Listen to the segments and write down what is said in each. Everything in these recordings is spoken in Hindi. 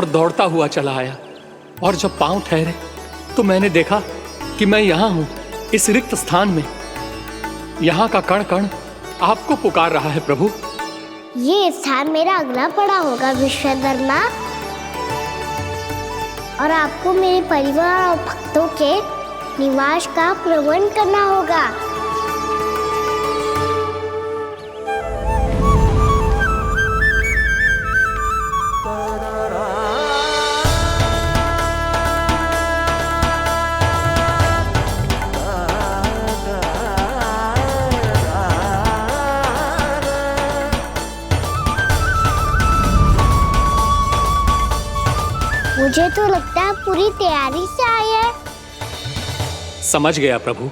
और दौड़ता हुआ चला आया, और जब पांव ठहरे तो मैंने देखा कि मैं यहाँ हूँ, इस रिक्त स्थान में। यहाँ का कण कण आपको पुकार रहा है प्रभु। ये स्थान मेरा अगला पड़ा होगा विश्वकर्मा, और आपको मेरे परिवार और भक्तों के निवास का प्रबंध करना होगा। मुझे तो लगता है पूरी तैयारी से आए हैं। समझ गया प्रभु,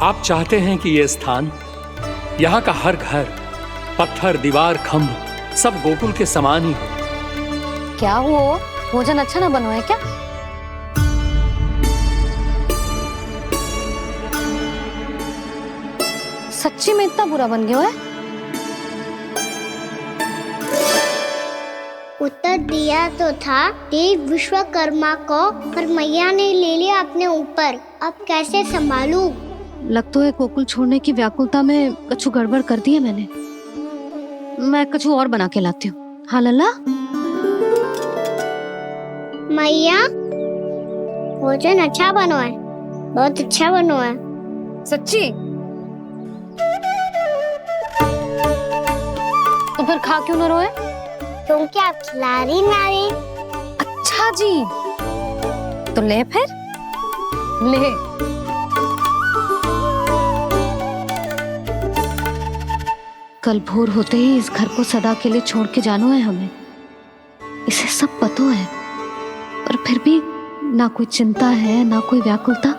आप चाहते हैं कि ये स्थान, यहाँ का हर घर, पत्थर, दीवार, खंभ सब गोकुल के समान ही हो। क्या हुआ? भोजन अच्छा ना बनो है क्या? सच्ची में इतना बुरा बन गया है? उत्तर दिया तो था देव विश्वकर्मा को, पर मैया ने ले लिया अपने ऊपर। अब कैसे संभालूं? लगता है गोकुल छोड़ने की व्याकुलता में कछु गड़बड़ कर दी है मैंने। मैं कछु और बना के लाती हूँ। हाँ लल्ला? मैया, भोजन अच्छा बनो है, बहुत अच्छा बनो है। सच्ची? तो फिर खा क्यों न रोए? क्योंकि आप खिला रही ना रही। अच्छा जी, तो ले फिर ले। कल भोर होते ही इस घर को सदा के लिए छोड़ के जाना है हमें। इसे सब पता है, पर फिर भी ना कोई चिंता है ना कोई व्याकुलता।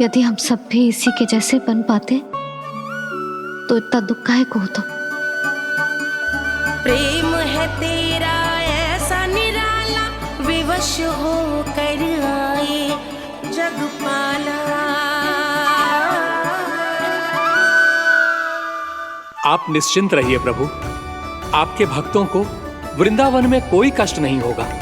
यदि हम सब भी इसी के जैसे बन पाते तो इतना दुख काहे को होता। प्रेम है तेरा ऐसा निराला, विवश हो कर आए जगपाला। आप निश्चिंत रहिए प्रभु, आपके भक्तों को वृंदावन में कोई कष्ट नहीं होगा।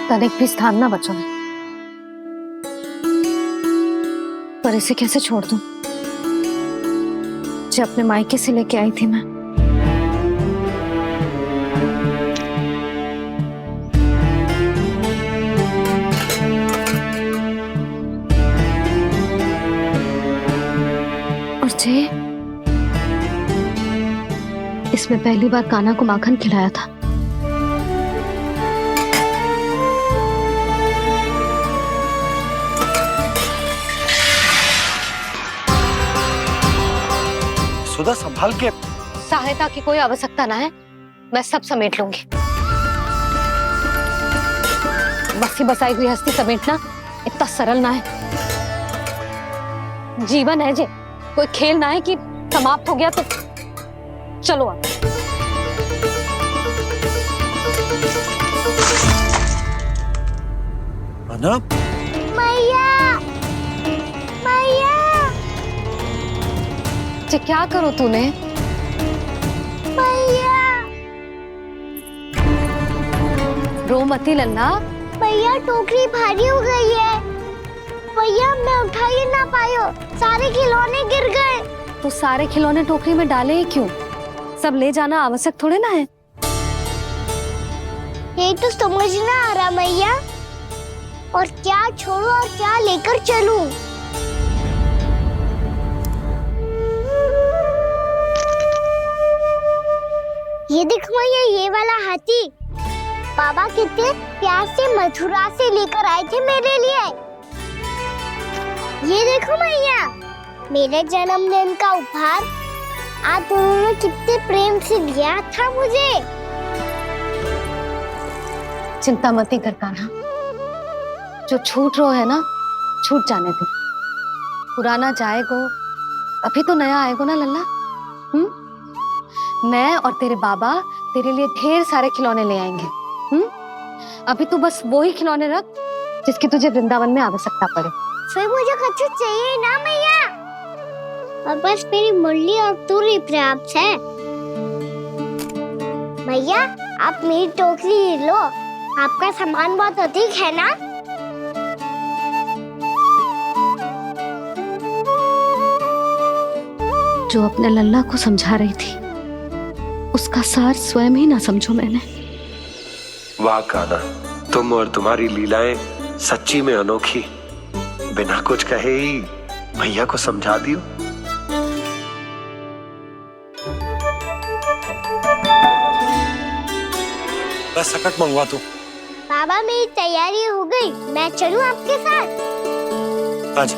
तनिक भी स्थान ना बचो है, पर इसे कैसे छोड़ दूं जो अपने मायके से लेके आई थी मैं। और जे इसमें पहली बार कान्हा को माखन खिलाया था। सुधा संभाल के। सहायता की कोई आवश्यकता ना है, मैं सब समेट लूंगी। बसी बसाई गृहस्थी समेटना इतना सरल ना है। जीवन है जे, कोई खेल ना है कि समाप्त हो गया तो चलो आप। मैया, मैया, जे क्या करो तूने? मैया, रो मती लल्ला। मैया टोकरी भारी हो गई है। भैया मैं उठा ही ना पायो, सारे खिलौने गिर गए। तो सारे खिलौने टोकरी में डाले ही क्यों? सब ले जाना आवश्यक थोड़े ना है। ये तो समझ ना आ रहा मैया, और क्या छोड़ू और क्या लेकर चलूं? ये देखो मैया, ये वाला हाथी बाबा कितने प्यार से मथुरा से लेकर आए थे मेरे लिए। ये देखो मैया, मेरे जन्मदिन का उपहार आप उन्होंने कितने प्रेम से दिया था मुझे। चिंता मती कर कान्हा, जो छूट रो है ना छूट जाने दे। पुराना जाएगो, अभी तो नया आएगो ना लल्ला। मैं और तेरे बाबा तेरे लिए ढेर सारे खिलौने ले आएंगे। अभी तू बस वो ही खिलौने रख जिसकी तुझे वृंदावन में आवश्यकता पड़े। फिर मुझे कच्चू चाहिए ना मैया, और बस मेरी मुरली और तूरी पर्याप्त है। मैया आप मेरी टोकरी लो, आपका सामान बहुत अधिक है ना। जो अपने लल्ला को समझा रही थी उसका सार स्वयं ही ना समझो मैंने। वाह कान्हा, तुम और तुम्हारी लीलाएं सच्ची में अनोखी। बिना कुछ कहे ही भैया को समझा दियो। बस सकट मंगवा तू। बाबा मेरी तैयारी हो गई, मैं चलूं आपके साथ? आज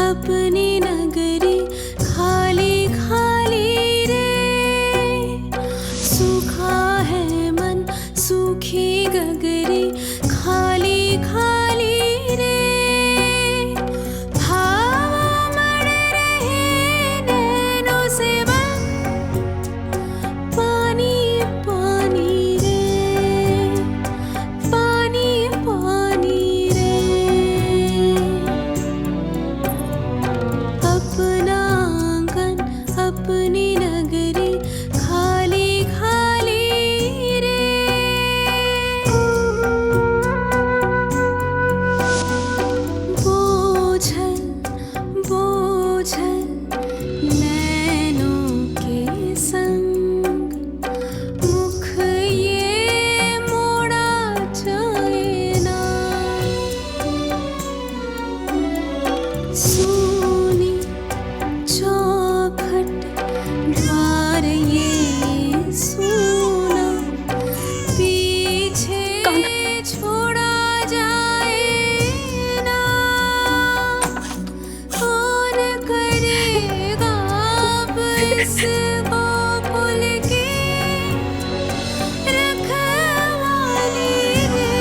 अपनी नगरी खाली खाली रे, सूखा है मन सूखी गगरी खाली खाली रे, भाव मर रहे नैनों से बन पानी पानी रे, पानी पानी रे। अपना आंगन अपनी नगरी खाली खाली रे, बोझल बोझल नैनों के संग, मुख ये मोड़ा जाए ना, सोनी चौखट द्वार ये सोना, पीछे छोड़ा जाए ना, कौन करेगा अब इस गोकुल की रखवाली रे।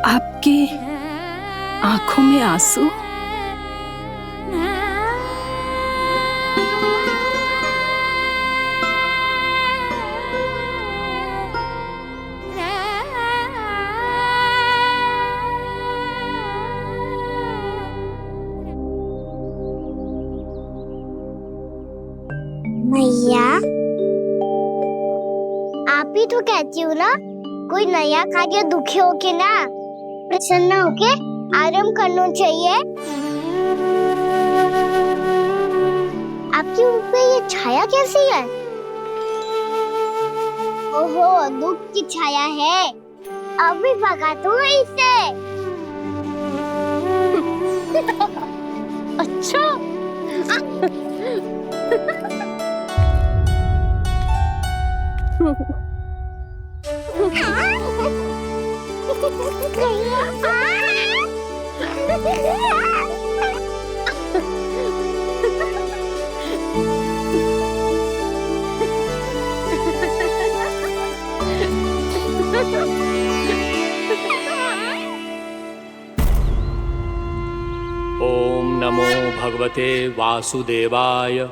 आपकी आंखों में आंसू? मैया, आप ही तो कहती हो ना, कोई नया कार्य दुखी होके ना प्रसन्न होके आराम करना चाहिए। आपके मुंह पे ये छाया कैसी है? ओहो, दुख की छाया है। अभी भगा दूं इसे। अच्छा। ओम नमो भगवते वासुदेवाय।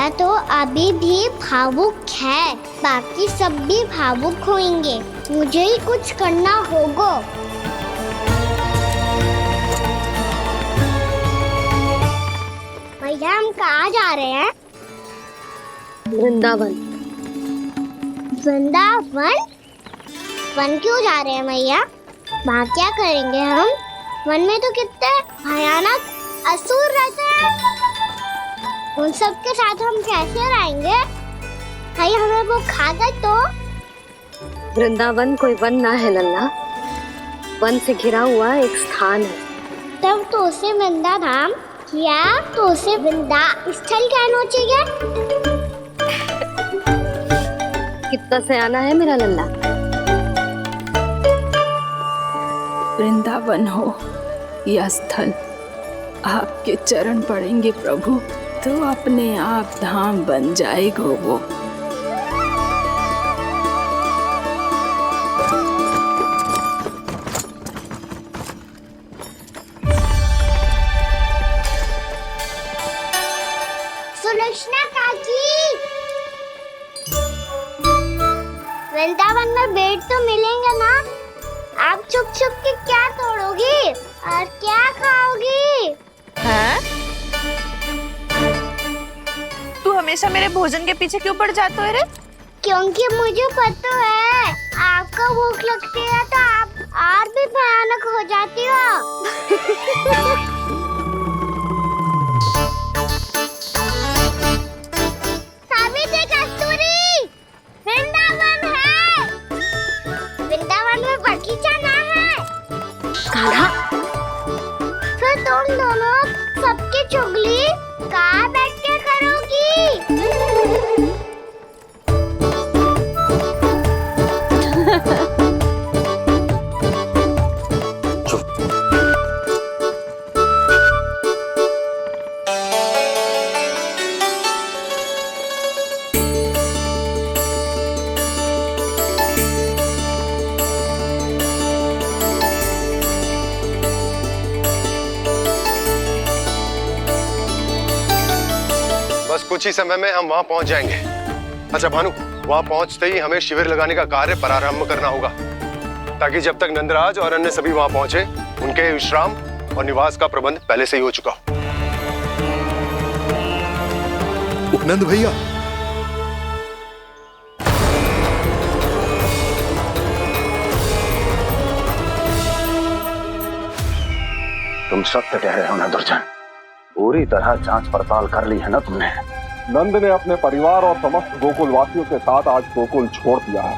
मैया तो अभी भी भावुक है, बाकी सब भी भावुक होंगे। मुझे ही कुछ करना होगा। भैया हम कहाँ जा रहे हैं? वृंदावन। वृंदावन? वन क्यों जा रहे हैं मैया? वहाँ क्या करेंगे हम? वन में तो कितने भयानक असुर रहते हैं। उन सब के साथ हम कैसे रहेंगे? कहीं हमें वो खा गए तो? वृंदावन कोई वन ना है लल्ला, वन से घिरा हुआ एक स्थान है। तब तो उसे वृंदा धाम या तो उसे वृंदा स्थल कहना चाहिए। कितना सयाना है मेरा लल्ला। वृंदावन हो या स्थल, आपके चरण पड़ेंगे प्रभु तो अपने आप धाम बन जाएगा वो। सुलक्षणा काकी, वृंदावन में बेट तो मिलेंगे ना? आप छुप छुप के क्या तोड़ोगी और क्या खाओगी? हाँ? तू हमेशा मेरे भोजन के पीछे क्यों पड़ जाता है रे? क्योंकि मुझे पता है आपको भूख लगती है तो आप और भी भयानक हो जाती हो। सावित्री, कस्तूरी, वृंदावन है। वृंदावन में बगीचा ना है। कान्हा, फिर तुम दोनों सबकी चुगली कहाँ बैठ के करोगी? बस कुछ ही समय में हम वहां पहुंच जाएंगे। अच्छा भानु, वहां पहुंचते ही हमें शिविर लगाने का कार्य प्रारंभ करना होगा, ताकि जब तक नंदराज और अन्य सभी वहां पहुंचे उनके विश्राम और निवास का प्रबंध पहले से ही हो चुका हो। उपनंद भैया, तुम सत्य कह रहे हो ना दुर्जन? पूरी तरह जांच पड़ताल कर ली है ना तुमने? नंद ने अपने परिवार और समस्त गोकुल वासियों के साथ आज गोकुल छोड़ दिया है।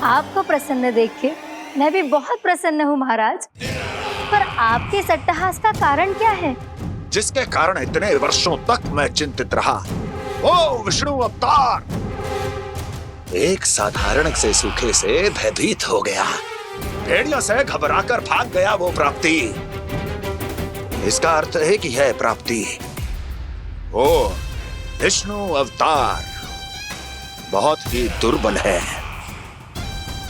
आपको प्रसन्न देख के मैं भी बहुत प्रसन्न हूँ महाराज। पर आपके इस अट्टहास का कारण क्या है? जिसके कारण इतने वर्षों तक मैं चिंतित रहा, ओ विष्णु अवतार एक साधारण से सूखे से भयभीत हो गया, भेड़ियों से घबराकर भाग गया वो प्राप्ति। इसका अर्थ है कि यह प्राप्ति ओ विष्णु अवतार बहुत ही दुर्बल है।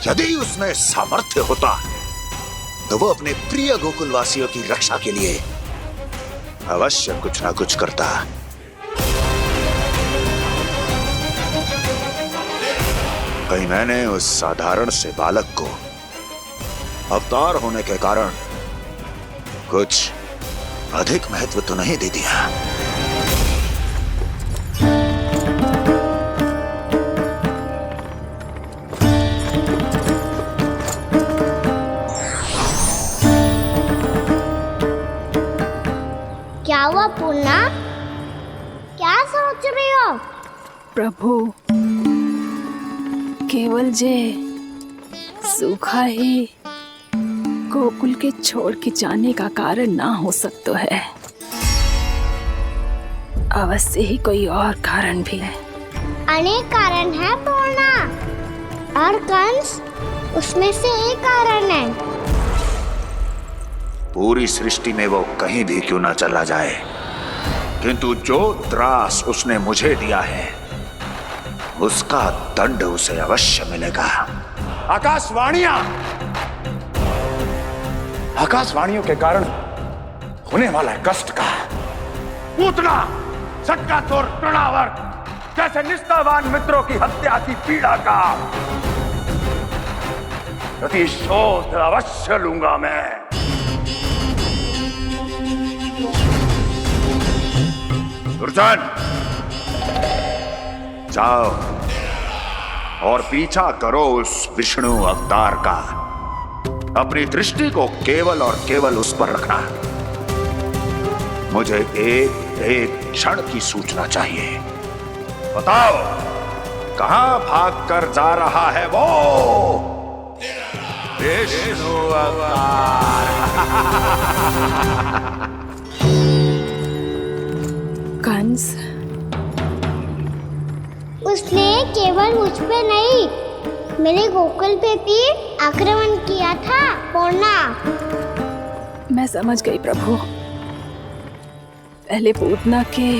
यदि उसमें सामर्थ्य होता तो वो अपने प्रिय गोकुलवासियों की रक्षा के लिए अवश्य कुछ ना कुछ करता। कहीं मैंने उस साधारण से बालक को अवतार होने के कारण कुछ अधिक महत्व तो नहीं दे दिया? क्या हुआ पूर्णा? क्या सोच रही हो? प्रभु, केवल जे सूखा ही गोकुल के छोड़ के जाने का कारण ना हो सकता है, अवश्य ही कोई और कारण भी है। अनेक कारण है पूर्णा, और कंस उसमें से एक कारण है। पूरी सृष्टि में वो कहीं भी क्यों ना चला जाए, किंतु जो त्रास उसने मुझे दिया है उसका दंड उसे अवश्य मिलेगा। आकाशवाणियों के कारण होने वाला है कष्ट का, पूतना सटका चोर तृणावर जैसे निष्ठावान मित्रों की हत्या की पीड़ा का प्रतिशोध अवश्य लूंगा मैं। दुर्जन, जाओ और पीछा करो उस विष्णु अवतार का। अपनी दृष्टि को केवल और केवल उस पर रखना। मुझे एक एक क्षण की सूचना चाहिए। बताओ, कहां भागकर जा रहा है वो विष्णु अवतार? कंस, उसने केवल मुझ पे नहीं, मेरे गोकुल पे भी आक्रमण किया था पूर्णा। मैं समझ गई प्रभु। पहले पूतना के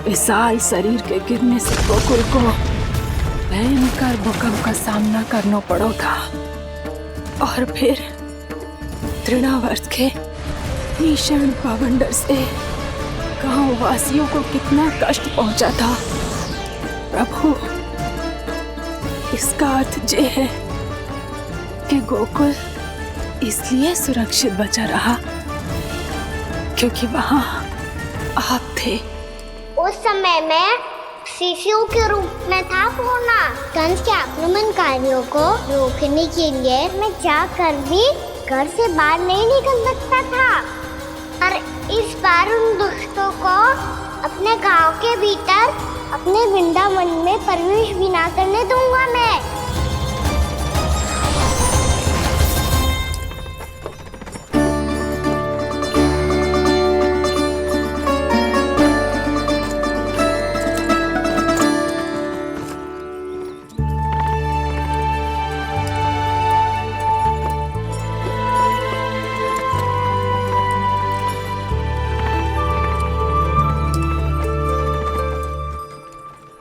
विशाल शरीर के गिरने से गोकुल को भयंकर भूकंप का सामना करना पड़ा था, और फिर तृणावर्त के भीषण पावंडर से गांव वासियों को कितना कष्ट पहुंचा था। प्रभु, इसका अर्थ ये है कि गोकुल इसलिए सुरक्षित बचा रहा क्योंकि वहां आप थे। उस समय मैं शिशु के रूप में था पूर्णा। कंस के आक्रमणकारियों को रोकने के लिए मैं जाकर भी घर से बाहर नहीं निकल सकता था, और इस बार उन दुष्टों को अपने गांव के भीतर, अपने वृंदावन में प्रवेश भी ना करने दूंगा मैं।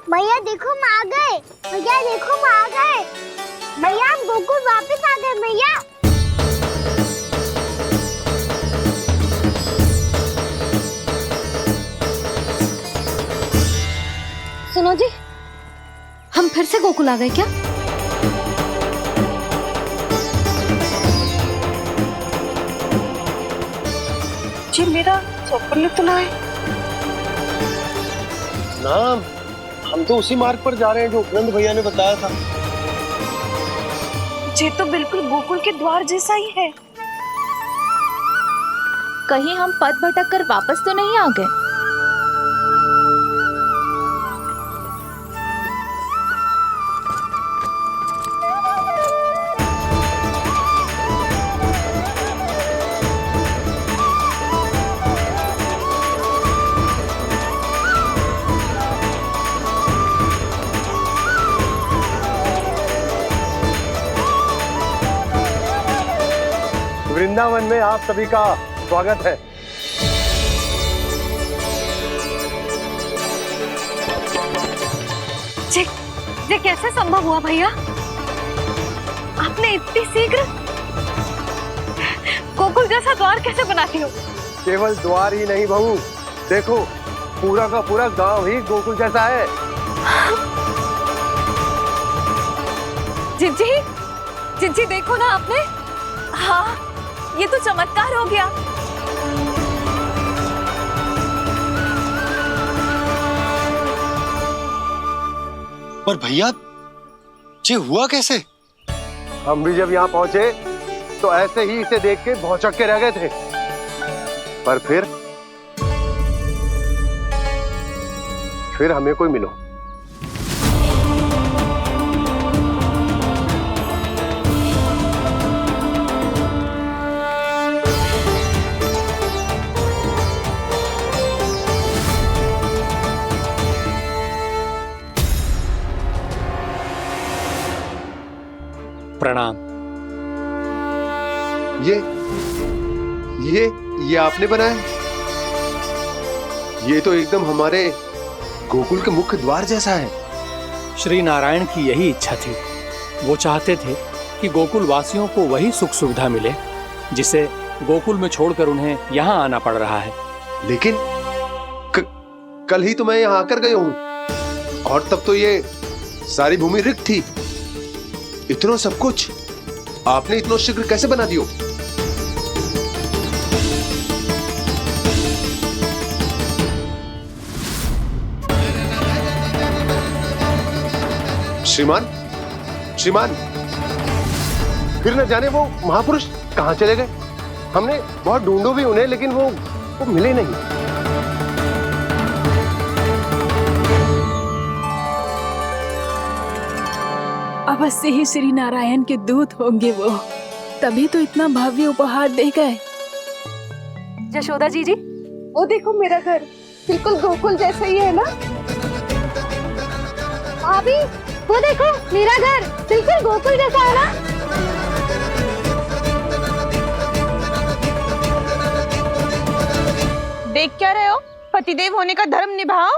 भैया देखो हम आ गए, भैया देखो हम आ गए, भैया हम गोकुल वापस आ गए भैया। सुनो जी, हम फिर से गोकुल आ गए क्या? जी मेरा चप्पल तो ना है। नाम, हम तो उसी मार्ग पर जा रहे हैं जो उपनंद भैया ने बताया था। ये तो बिल्कुल गोकुल के द्वार जैसा ही है। कहीं हम पथ भटक कर वापस तो नहीं आ गए? वृंदावन में आप सभी का स्वागत है। ये कैसे संभव हुआ भैया? आपने इतनी शीघ्र गोकुल जैसा द्वार कैसे बना दिया? केवल द्वार ही नहीं बहू, देखो पूरा का पूरा गांव ही गोकुल जैसा है। जिज्जी देखो ना आपने। हाँ, ये तो चमत्कार हो गया। पर भैया, ये हुआ कैसे? हम भी जब यहाँ पहुंचे तो ऐसे ही इसे देख के भौचक के रह गए थे, पर फिर हमें कोई मिलो। प्रणाम। ये आपने बनाया? ये तो एकदम हमारे गोकुल के मुख्य द्वार जैसा है। श्री नारायण की यही इच्छा थी। वो चाहते थे कि गोकुल वासियों को वही सुख सुविधा मिले जिसे गोकुल में छोड़कर उन्हें यहाँ आना पड़ रहा है। लेकिन कल ही तो मैं यहाँ आकर गया हूँ और तब तो ये सारी भूमि रिक्त थी। इतना सब कुछ आपने इतना शीघ्र कैसे बना दियो? श्रीमान, श्रीमान, फिर न जाने वो महापुरुष कहाँ चले गए। हमने बहुत ढूंढो भी उन्हें, लेकिन वो मिले नहीं। अवश्य ही श्री नारायण के दूत होंगे वो, तभी तो इतना भव्य उपहार दे गए। यशोदा जी, वो देखो मेरा घर बिल्कुल गोकुल जैसा ही है ना। भाभी, वो देखो मेरा घर बिल्कुल गोकुल जैसा है ना। देख क्या रहे हो? पतिदेव होने का धर्म निभाओ।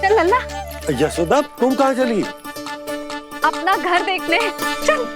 चल लल्ला। यशोदा, तुम कहाँ चली? अपना घर देखने चल।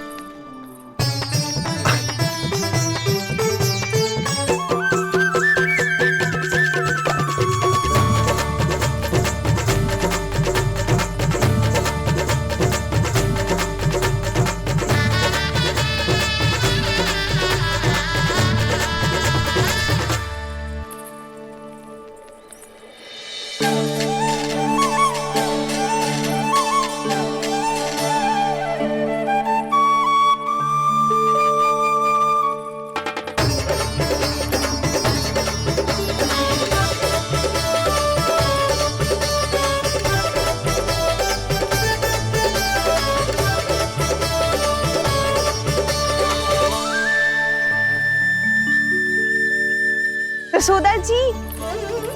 यशोदा जी,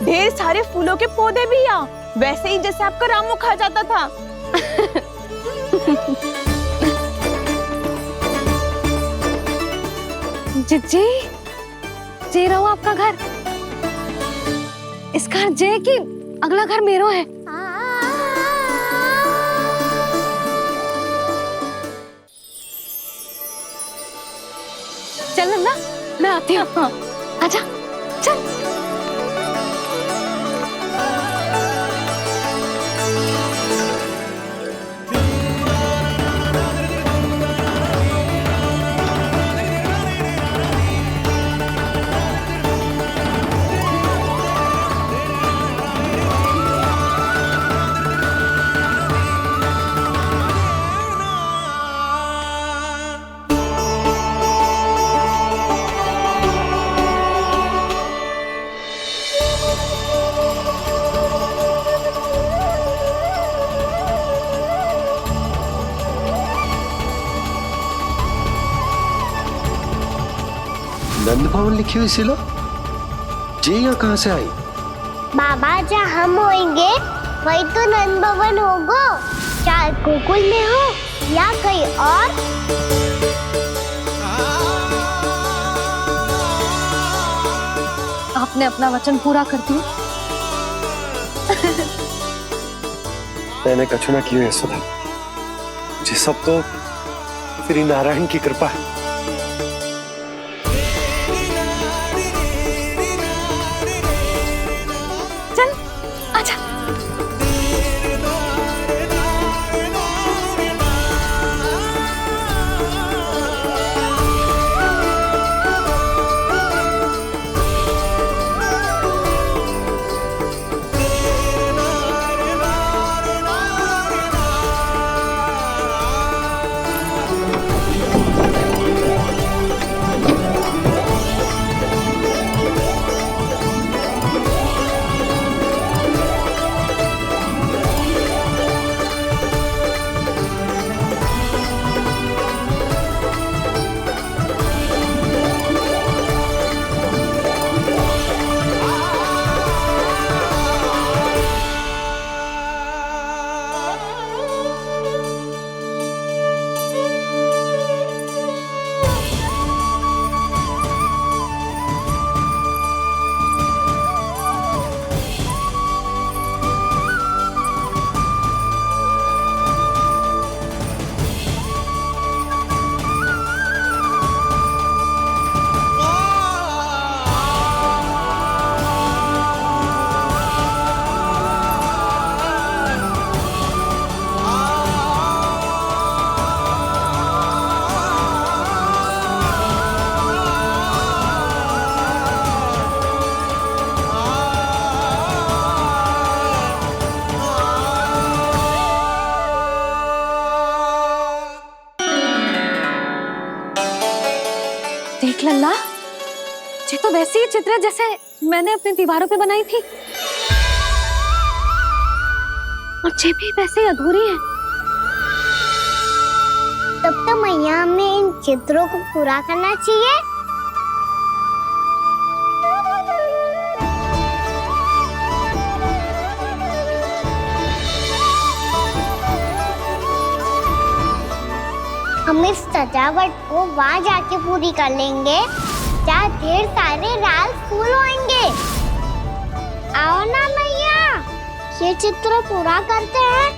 ढेर सारे फूलों के पौधे भी यहाँ, वैसे ही जैसे आपका रामू खा जाता था। जिज्जी, जे रहो आपका घर। इस घर जे की अगला घर मेरो है। चल नन्ना, मैं आती हूँ। आजा, चल। नंद भवन लिखी हुई सिलो, जी यहाँ कहाँ से आई? बाबा, जहाँ हम होंगे वही तो नंद भवन होगा। चाहे गोकुल में हो या कहीं और। आपने अपना वचन पूरा कर दिया। मैंने कछु ना किया यशोदा, जी सब तो श्री नारायण की कृपा है। चल, आजा। देख लल्ला, ये तो वैसी ही चित्र है जैसे मैंने अपनी दीवारों पे बनाई थी, और ये भी वैसे ही अधूरी है। तब तो मैया हमें इन चित्रों को पूरा करना चाहिए। हम इस सजावट को वहाँ जाके पूरी कर लेंगे जहाँ ढेर सारे लाल फूल होंगे। आओ ना मैया, ये चित्र पूरा करते हैं।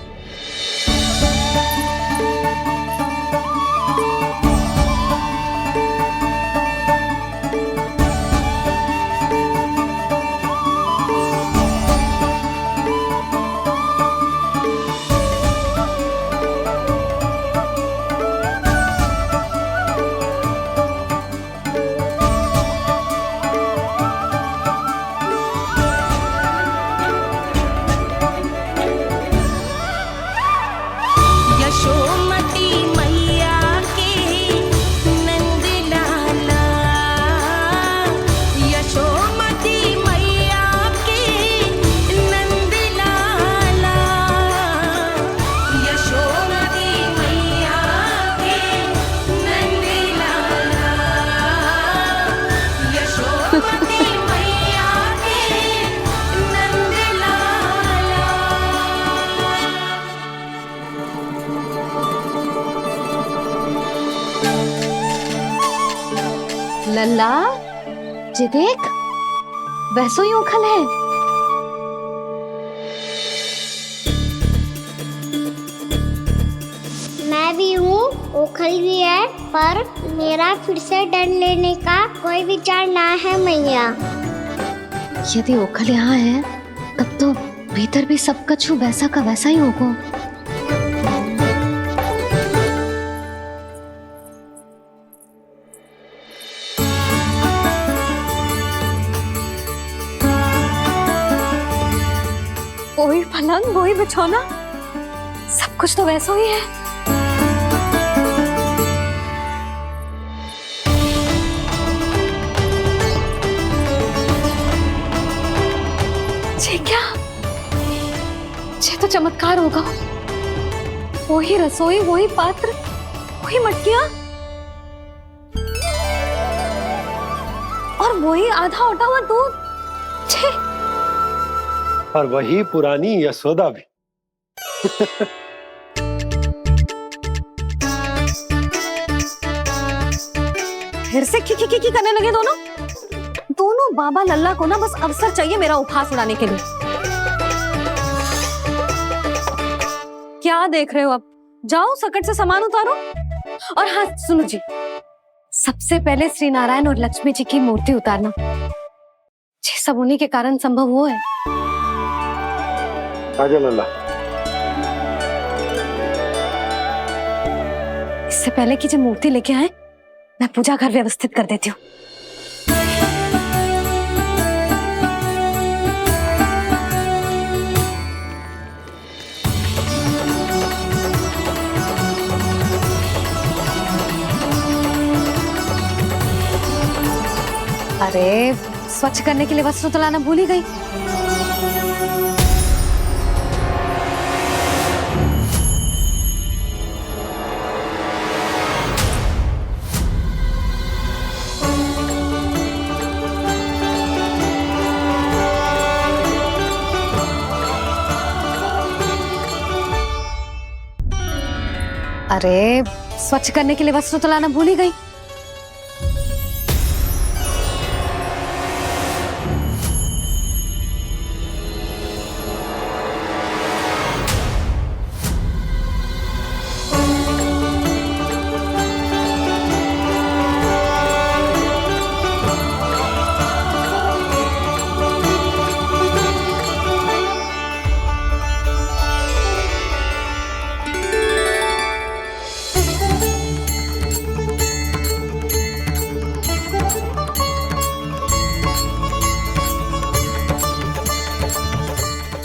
यशोमती मैया के नंद लाला, यशोमती मैया के नंद लाला, यशोमती मैया के नंद लाला, यशोमती मैया के नंद लाला। लल्ला, ये देख, वैसो ही उखल है। मैं भी हूँ, ओखल भी है, पर मेरा फिर से डर लेने का कोई विचार ना है मैया। यदि ओखल यहाँ है, तब तो भीतर भी सब कछु वैसा का वैसा ही होगा। वही पलंग, वही बिछौना, सब कुछ तो वैसा ही है। ये क्या? ये तो चमत्कार होगा। वही रसोई, वही पात्र, वही मटकियां, और वही आधा उटा हुआ दूध। छे! और वही पुरानी यशोदा भी। फिर से खी करने लगे दोनों। दोनों बाबा लल्ला को ना बस अवसर चाहिए मेरा उपहास उड़ाने के लिए। क्या देख रहे हो? अब जाओ, सकट से सामान उतारो। और हाँ सुनो जी, सबसे पहले श्री नारायण और लक्ष्मी जी की मूर्ति उतारना। ये सब उन्हीं के कारण संभव हुआ है। आजा लल्ला। इससे पहले कि जो मूर्ति लेके आए, मैं पूजा घर व्यवस्थित कर देती हूँ। अरे, स्वच्छ करने के लिए वस्त्र तो लाना भूल ही गई। अरे, स्वच्छ करने के लिए वस्त्र तो लाना भूल ही गई।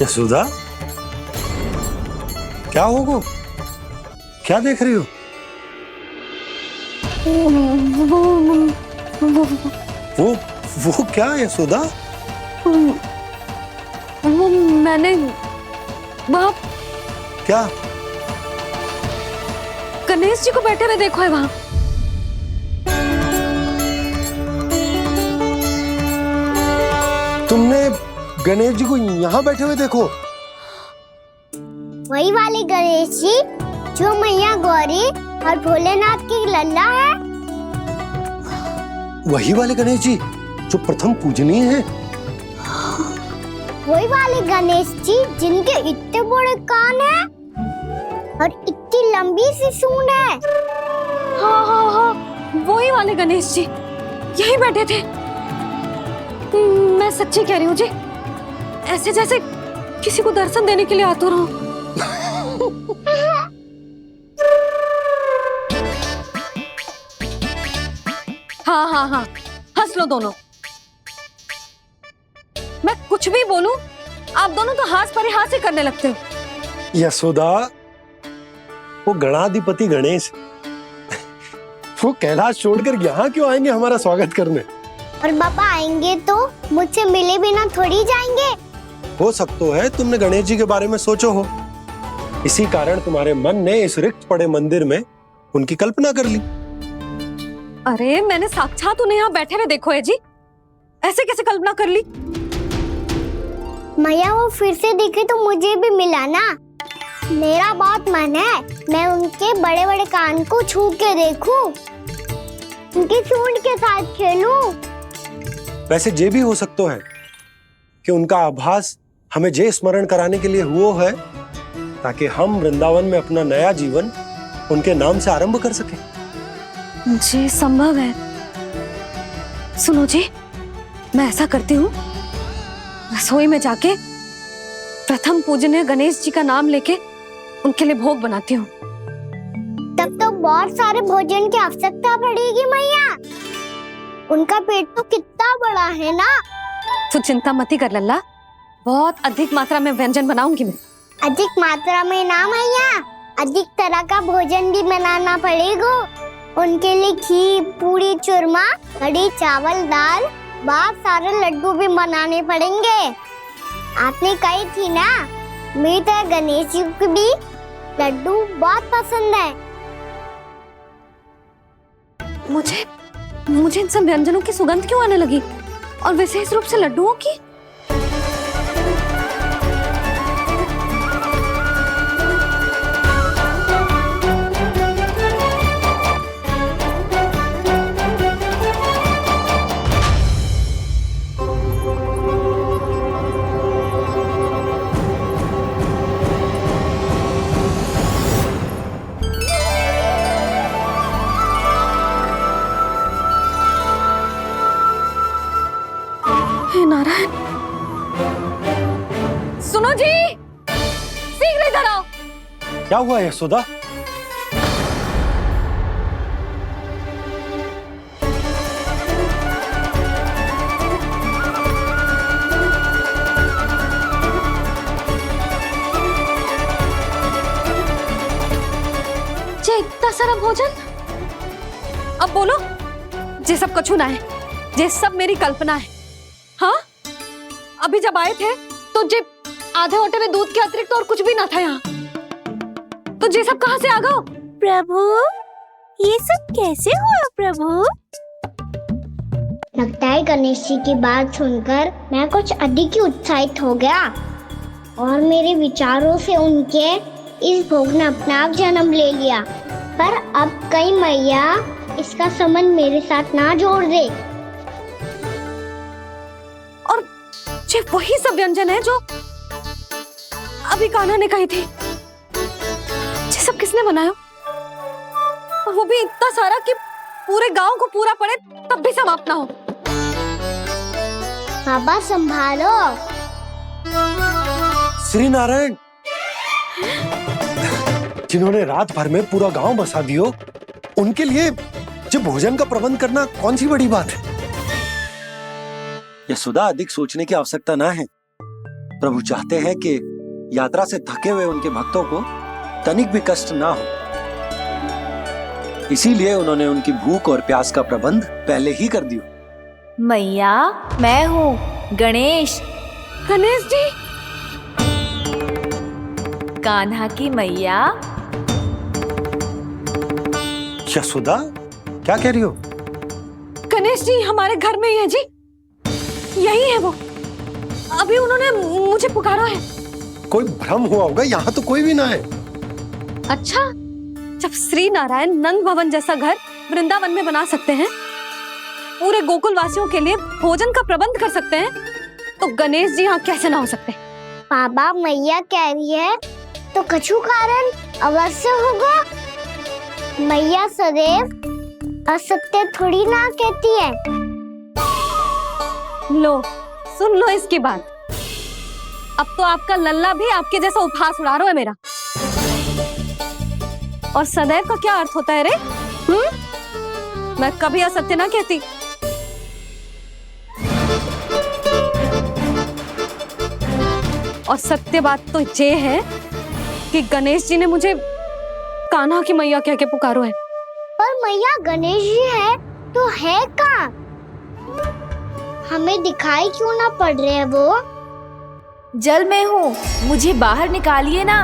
यशोदा, क्या होगा? क्या देख रही हो? वो क्या यशोदा? वो मैंने वहाँ क्या? गणेश जी को बैठे हुए देखो है वहाँ। तुमने गणेश जी को यहाँ बैठे हुए देखो? वही वाले गणेश जी जो मैया गौरी और भोलेनाथ की लल्ला है। वही वाले गणेश जी जो प्रथम पूजनीय हैं? वही वाले गणेश जी जिनके इतने बड़े कान हैं और इतनी लंबी सी सूंड है। हाँ, वही वाले गणेश जी यही बैठे थे। मैं सच्ची कह रही हूँ जी, ऐसे जैसे किसी को दर्शन देने के लिए आतुर हूँ। हाँ, हंस लो दोनों। मैं कुछ भी बोलूं, आप दोनों तो हास परिहास ही करने लगते हो। यशोदा, वो गणाधिपति गणेश वो कैलाश छोड़कर यहाँ क्यों आएंगे हमारा स्वागत करने? और पापा आएंगे तो मुझसे मिले बिना थोड़ी जाएंगे। हो सकता है तुमने गणेश जी के बारे में सोचो हो, इसी कारण तुम्हारे मन ने इस रिक्त पड़े मंदिर में उनकी कल्पना कर ली। अरे मैंने साक्षात उन्हें यहाँ बैठे हुए देखो है जी, ऐसे कैसे कल्पना कर ली? मैया वो फिर से दिखे तो मुझे भी मिला ना। मेरा बहुत मन है मैं उनके बड़े बड़े कान को छू के देखूं, उनकी सूंड के साथ खेलूं। वैसे ये भी हो सकता है कि उनका आभास हमें जे स्मरण कराने के लिए हुआ है ताकि हम वृंदावन में अपना नया जीवन उनके नाम से आरंभ कर सकें। जी संभव है। सुनो जी, मैं ऐसा करती हूँ, रसोई में जाके प्रथम पूजनीय गणेश जी का नाम लेके उनके लिए भोग बनाती हूँ। तब तो बहुत सारे भोजन की आवश्यकता पड़ेगी मैया। उनका पेट तो कितना बड़ा है ना। तू चिंता मत ही कर लल्ला, बहुत अधिक मात्रा में व्यंजन बनाऊंगी मैं। अधिक मात्रा में ना मैया, अधिक तरह का भोजन भी बनाना पड़ेगा। उनके लिए खीर, पूरी, चूरमा, कढ़ी, चावल, दाल, बहुत सारे लड्डू भी बनाने पड़ेंगे। आपने कही थी ना, मेरी तरह गणेश जी को भी लड्डू बहुत पसंद है। मुझे इन सब व्यंजनों की सुगंध क्यों आने लगी, और विशेष रूप से लड्डुओं की? नारायण, सुनो जी, शीघ्र इधर आओ। क्या हुआ यशोदा? जे इतना सारा भोजन, अब बोलो, जे सब कछु ना है, जे सब मेरी कल्पना है। हाँ, अभी जब आए थे तो जे आधे ओटे में दूध के अतिरिक्त और कुछ भी ना था यहाँ, तो जे सब कहाँ से आ गए? प्रभु, ये सब कैसे हुआ प्रभु? लगता है गणेश जी की बात सुनकर मैं कुछ अधिक ही उत्साहित हो गया और मेरे विचारों से उनके इस भोग ने अपना आप जन्म ले लिया। पर अब कहीं मैया इसका संबंध मेरे साथ ना जोड़ दे। ये वही सब व्यंजन है जो अभी कान्हा ने कही थी। ये सब किसने बनाया? और वो भी इतना सारा कि पूरे गांव को पूरा पड़े तब भी समाप्त ना हो। बाबा संभालो। श्री नारायण, जिन्होंने रात भर में पूरा गांव बसा दियो, उनके लिए जो भोजन का प्रबंध करना कौन सी बड़ी बात है? यशोदा, अधिक सोचने की आवश्यकता ना है। प्रभु चाहते हैं कि यात्रा से थके हुए उनके भक्तों को तनिक भी कष्ट ना हो। इसीलिए उन्होंने उनकी भूख और प्यास का प्रबंध पहले ही कर दिया। मैया, मैं हूँ गणेश। गणेश जी, कान्हा की मैया। यशोदा, क्या कह रही हो? गणेश जी हमारे घर में ही है जी, यही है वो। अभी उन्होंने मुझे पुकारा है। कोई भ्रम हुआ होगा, यहाँ तो कोई भी ना है। अच्छा, जब श्री नारायण नंद भवन जैसा घर वृंदावन में बना सकते हैं, पूरे गोकुल वासियों के लिए भोजन का प्रबंध कर सकते हैं, तो गणेश जी यहाँ कैसे ना हो सकते? बाबा, मैया कह रही है तो कछु कारण अवश्य होगा। मैया सदैव असत्य थोड़ी ना कहती है। लो, सुन लो इसकी बात। अब तो आपका लल्ला भी आपके जैसा उपहास उड़ा रहा है मेरा। और सदैव का क्या अर्थ होता है रे? मैं कभी असत्य ना कहती। और सत्य बात तो ये है कि गणेश जी ने मुझे कान्हा की मैया कह के पुकारो है। पर मैया गणेश जी है तो है कहाँ? हमें दिखाई क्यों ना पड़ रहे हैं वो? जल में हूँ, मुझे बाहर निकालिए ना।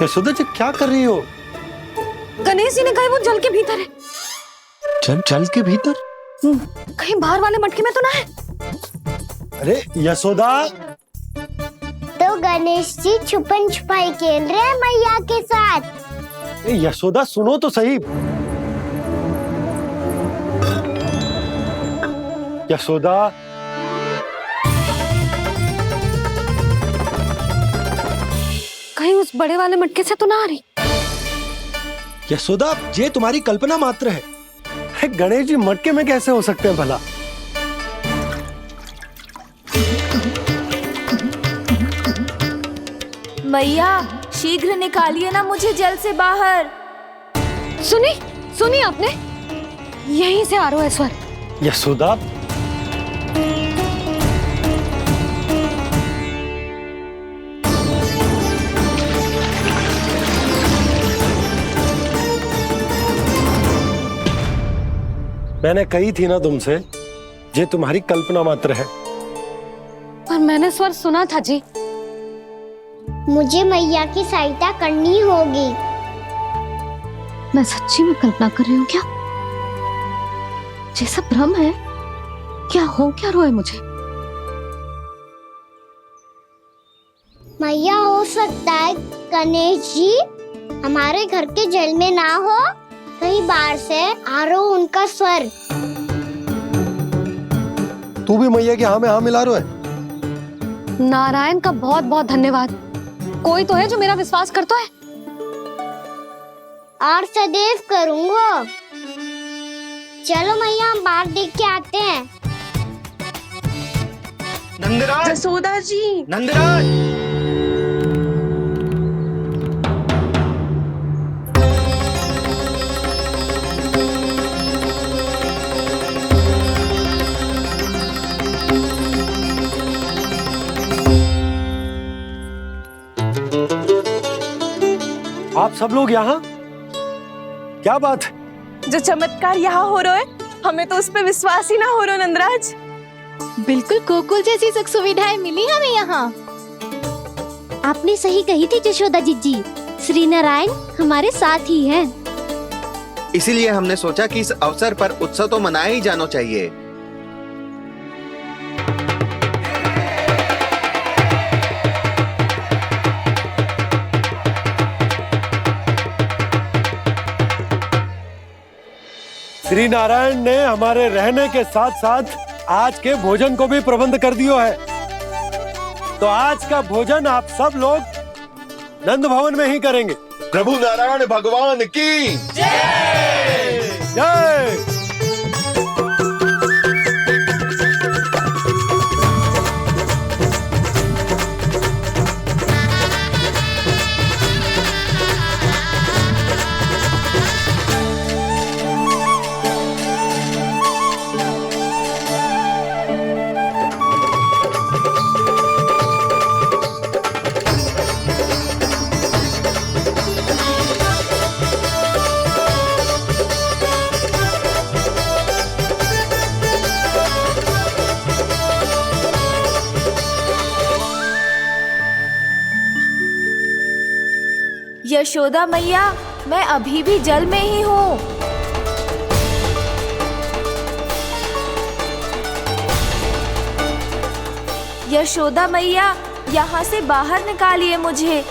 यशोदा जी, क्या कर रही हो? गणेश जी ने कहा वो जल के भीतर है। जल के भीतर? कहीं बाहर वाले मटके में तो ना है? अरे यशोदा! तो गणेश जी छुपन छुपाई खेल रहे हैं मैया के साथ। यशोदा, सुनो तो सही। यशोदा, कहीं उस बड़े वाले मटके से तो ना आ रही? यशोदा, ये तुम्हारी कल्पना मात्र है। गणेश जी मटके में कैसे हो सकते हैं भला? मैया, शीघ्र निकालिए ना मुझे जल से बाहर। सुनी आपने? यहीं से आ रहा है स्वर। यशोदा, मैंने कही थी ना तुमसे, ये तुम्हारी कल्पना मात्र है। पर मैंने स्वर सुना था जी। मुझे मैया की सहायता करनी होगी। मैं सच्ची में कल्पना कर रही हूँ क्या? ये सब भ्रम है क्या? हो क्या रहा है मुझे? मैया, हो सकता है गणेश जी हमारे घर के जल में ना हो, कहीं बाहर से आ रहा हो उनका स्वर। तू भी मैया के हाँ में हाँ मिला रहा है। नारायण का बहुत बहुत धन्यवाद। कोई तो है जो मेरा विश्वास करता है। और सदैव करूंगा। चलो मैया, हम बाहर देख के आते हैं। नंदराज, जसोदा जी, नंदराज! आप सब लोग यहाँ? क्या बात है? जो चमत्कार यहाँ हो रहा है, हमें तो उस पे विश्वास ही ना हो रहा नंदराज। बिल्कुल गोकुल जैसी सुख सुविधाएं मिली हमें यहाँ। आपने सही कही थी जशोदा जीजी, श्री नारायण हमारे साथ ही हैं। इसीलिए हमने सोचा कि इस अवसर पर उत्सव तो मनाया ही जाना चाहिए। श्री नारायण ने हमारे रहने के साथ साथ आज के भोजन को भी प्रबंध कर दियो है। तो आज का भोजन आप सब लोग नंद भवन में ही करेंगे। प्रभु नारायण भगवान की जय जय। यशोदा मैया, मैं अभी भी जल में ही हूँ। यशोदा मैया, यहाँ से बाहर निकालिए मुझे।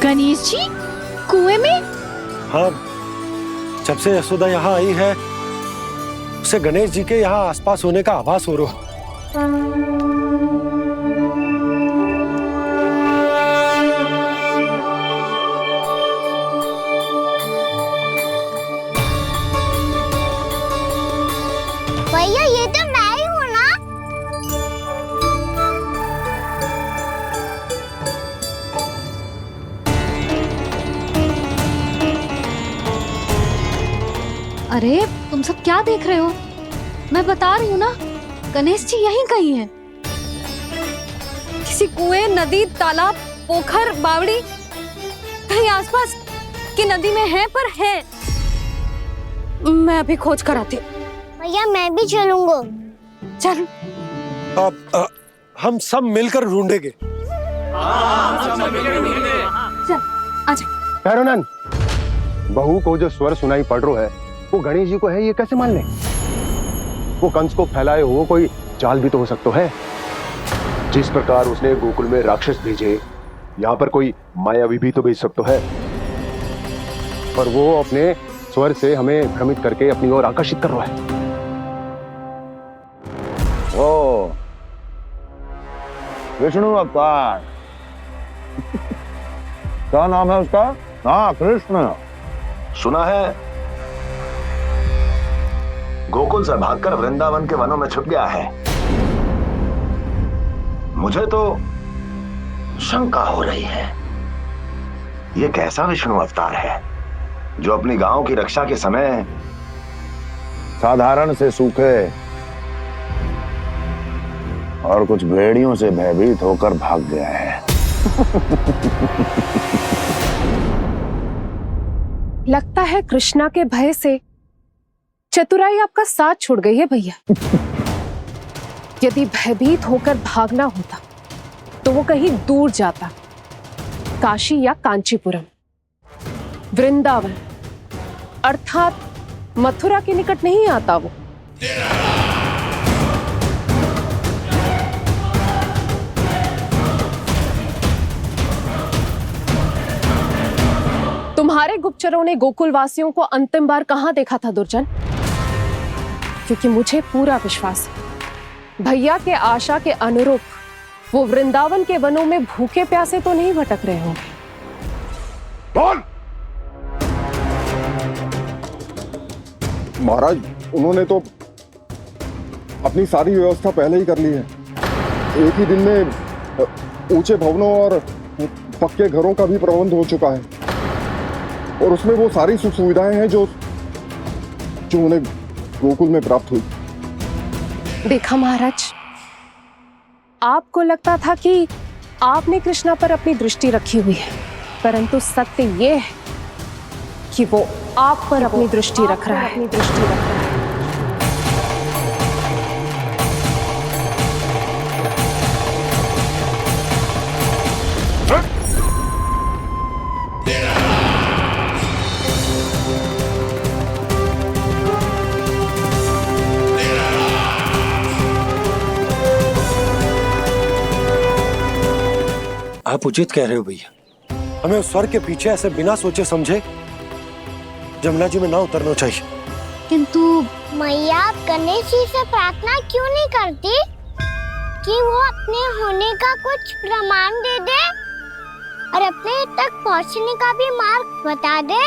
गणेश जी कुएं में? हाँ, जब से यशोदा यहाँ आई है उसे गणेश जी के यहाँ आसपास होने का आभास हो रहा। भैया ये तो मैं ही हूँ ना? अरे तुम सब क्या देख रहे हो? मैं बता रही हूँ ना, गणेश जी यहीं कहीं हैं। किसी कुएं, नदी, तालाब, पोखर, बावड़ी कहीं आसपास की नदी में है, पर है। मैं अभी खोज कर आती हूँ। भैया मैं भी चलूंगा। चल। अब हम सब मिलकर ढूंढेंगे। चल आजा। भैरवनंद, बहू को जो स्वर सुनाई पड़ रहा है वो गणेश जी को है, ये कैसे मान ले? वो कंस को फैलाए हुए कोई जाल भी तो हो सकता है। जिस प्रकार उसने गोकुल में राक्षस भेजे, यहाँ पर कोई मायावी भी तो भेज सकता है। और वो अपने स्वर से हमें भ्रमित करके अपनी ओर आकर्षित कर रहा है। ओ विष्णु अवतार। क्या नाम है उसका? हाँ, कृष्ण। सुना है गोकुल से भागकर वृंदावन के वनों में छुप गया है। मुझे तो शंका हो रही है, ये कैसा विष्णु अवतार है जो अपनी गांव की रक्षा के समय साधारण से सूखे और कुछ भेड़ियों से भयभीत होकर भाग गया है। लगता है कृष्णा के भय से चतुराई आपका साथ छोड़ गई है भैया। यदि भयभीत होकर भागना होता तो वो कहीं दूर जाता, काशी या कांचीपुरम, वृंदावन अर्थात मथुरा के निकट नहीं आता वो। तुम्हारे गुप्तचरों ने गोकुल वासियों को अंतिम बार कहां देखा था दुर्जन? क्योंकि मुझे पूरा विश्वास है भैया के आशा के अनुरूप वो वृंदावन के वनों में भूखे प्यासे तो नहीं भटक रहे होंगे। बोल! महाराज, उन्होंने तो अपनी सारी व्यवस्था पहले ही कर ली है। एक ही दिन में ऊंचे भवनों और पक्के घरों का भी प्रबंध हो चुका है, और उसमें वो सारी सुख सुविधाएं हैं जो उन्हें गोकुल में प्राप्त हुई। देखा महाराज, आपको लगता था कि आपने कृष्णा पर अपनी दृष्टि रखी हुई है, परंतु सत्य ये है कि वो आप पर अपनी दृष्टि रख रहा है। आप उचित कह रहे हो भैया, हमें उस स्वर के पीछे ऐसे बिना सोचे समझे जमुना जी में ना उतरना चाहिए। किंतु मैया, आप गणेश जी से प्रार्थना क्यों नहीं करती कि वो अपने होने का कुछ प्रमाण दे दे और अपने तक पहुंचने का भी मार्ग बता दे?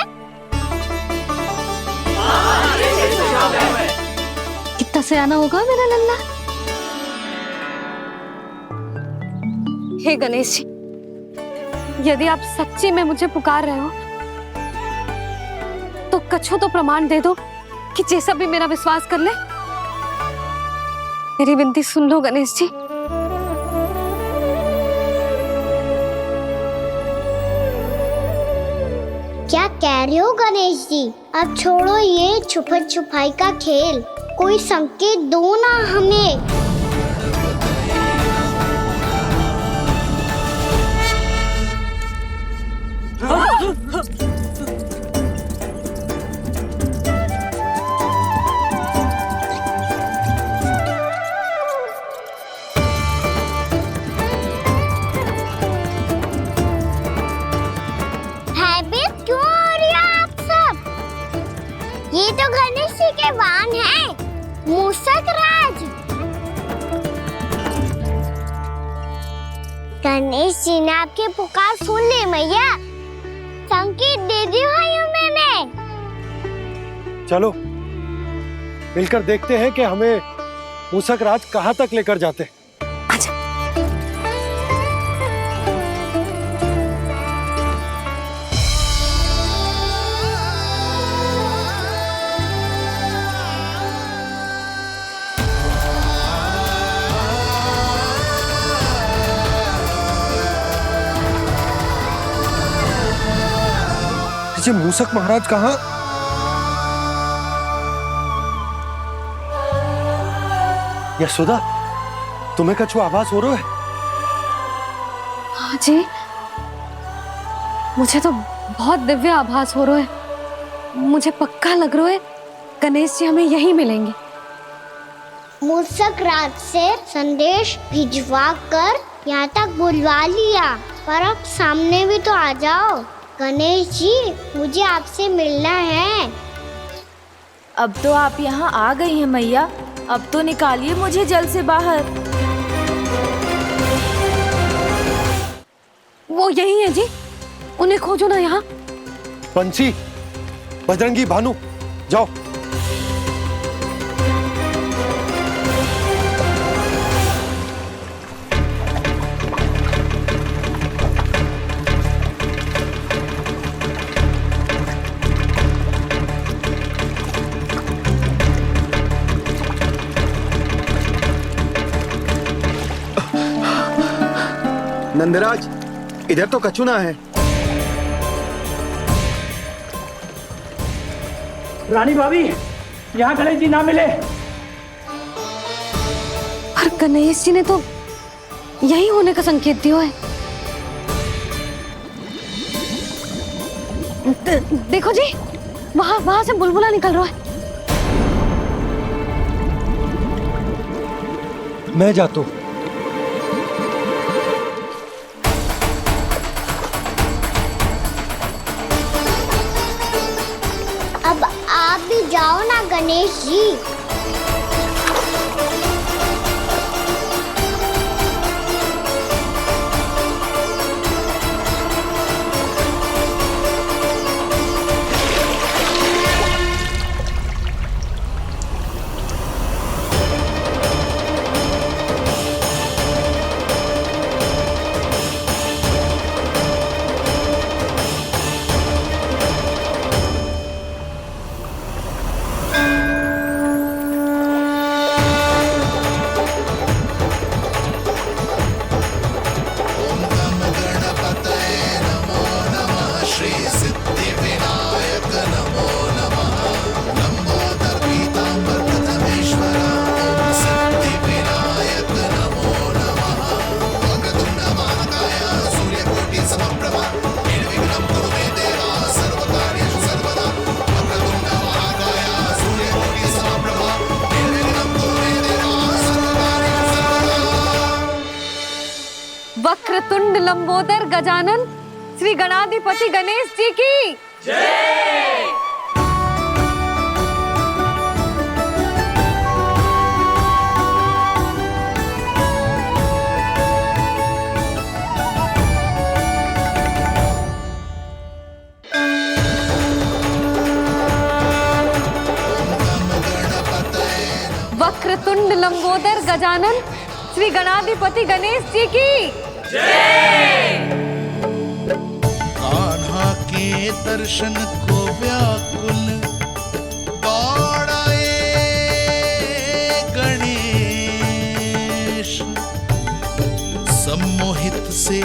कितना सयाना होगा मेरा लल्ला। हे गणेश जी, यदि आप सच्ची में मुझे पुकार रहे हो तो कछु तो प्रमाण दे दो कि जैसा भी मेरा विश्वास कर ले। मेरी विनती सुन लो गणेश जी। क्या कह रहे हो गणेश जी? अब छोड़ो ये छुपन छुपाई का खेल, कोई संकेत दो ना हमें। भयभीत क्यों हो रही हो आप सब? ये तो गणेश जी के वाहन हैं, मूषक राज। गणेश जी ने आपकी पुकार सुन ली मैया, संकेत दे दी भाइयों मैंने। चलो मिलकर देखते हैं कि हमें मूषक राज कहाँ तक लेकर जाते हैं। ये मूषक महाराज कहाँ? यशोदा, तुम्हें कछु आभास हो रहा है? हाँ जी, मुझे तो बहुत दिव्य आभास हो रहा है। मुझे पक्का लग रहा है गणेश जी हमें यहीं मिलेंगे। मूषक राज से संदेश भिजवा कर यहाँ तक बुलवा लिया, पर अब सामने भी तो आ जाओ। गणेश जी, मुझे आपसे मिलना है। अब तो आप यहाँ आ गई हैं मैया, अब तो निकालिए मुझे जल से बाहर। वो यही है जी, उन्हें खोजो ना यहाँ। बंसी, बजरंगी, भानु, जाओ। नंदराज, इधर तो कछु ना है। रानी भाभी, यहाँ गणेश जी ना मिले। पर गणेश जी ने तो यही होने का संकेत दिया है। देखो जी, वहां से बुलबुला निकल रहा है। मैं जाता हूँ। अब आप भी जाओ ना गणेश जी। वक्रतुंड लंबोदर गजानन श्री गणाधिपति गणेश जी की जय। वक्रतुंड लंबोदर गजानन श्री गणाधिपति गणेश जी की कान्हा के दर्शन को व्याकुल दौड़ाए गणेश, सम्मोहित से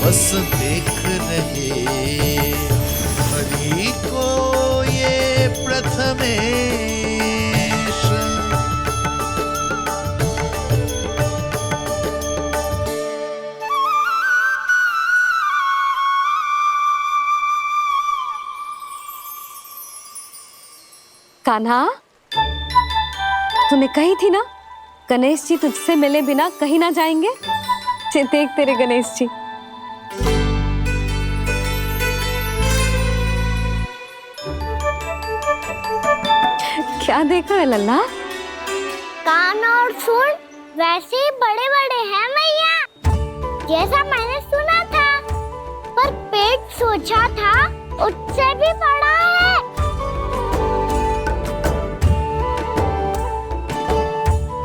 बस देख रहे हरि को ये प्रथमेश। कान्हा, तूने कही थी ना गणेश जी तुझसे मिले बिना कहीं ना जाएंगे। देख तेरे गणेश जी। क्या देख रहा है लल्ला? कान और सुन वैसे ही बड़े बड़े हैं मैया, जैसा मैंने सुना था, पर पेट सोचा था उससे भी बड़ा है।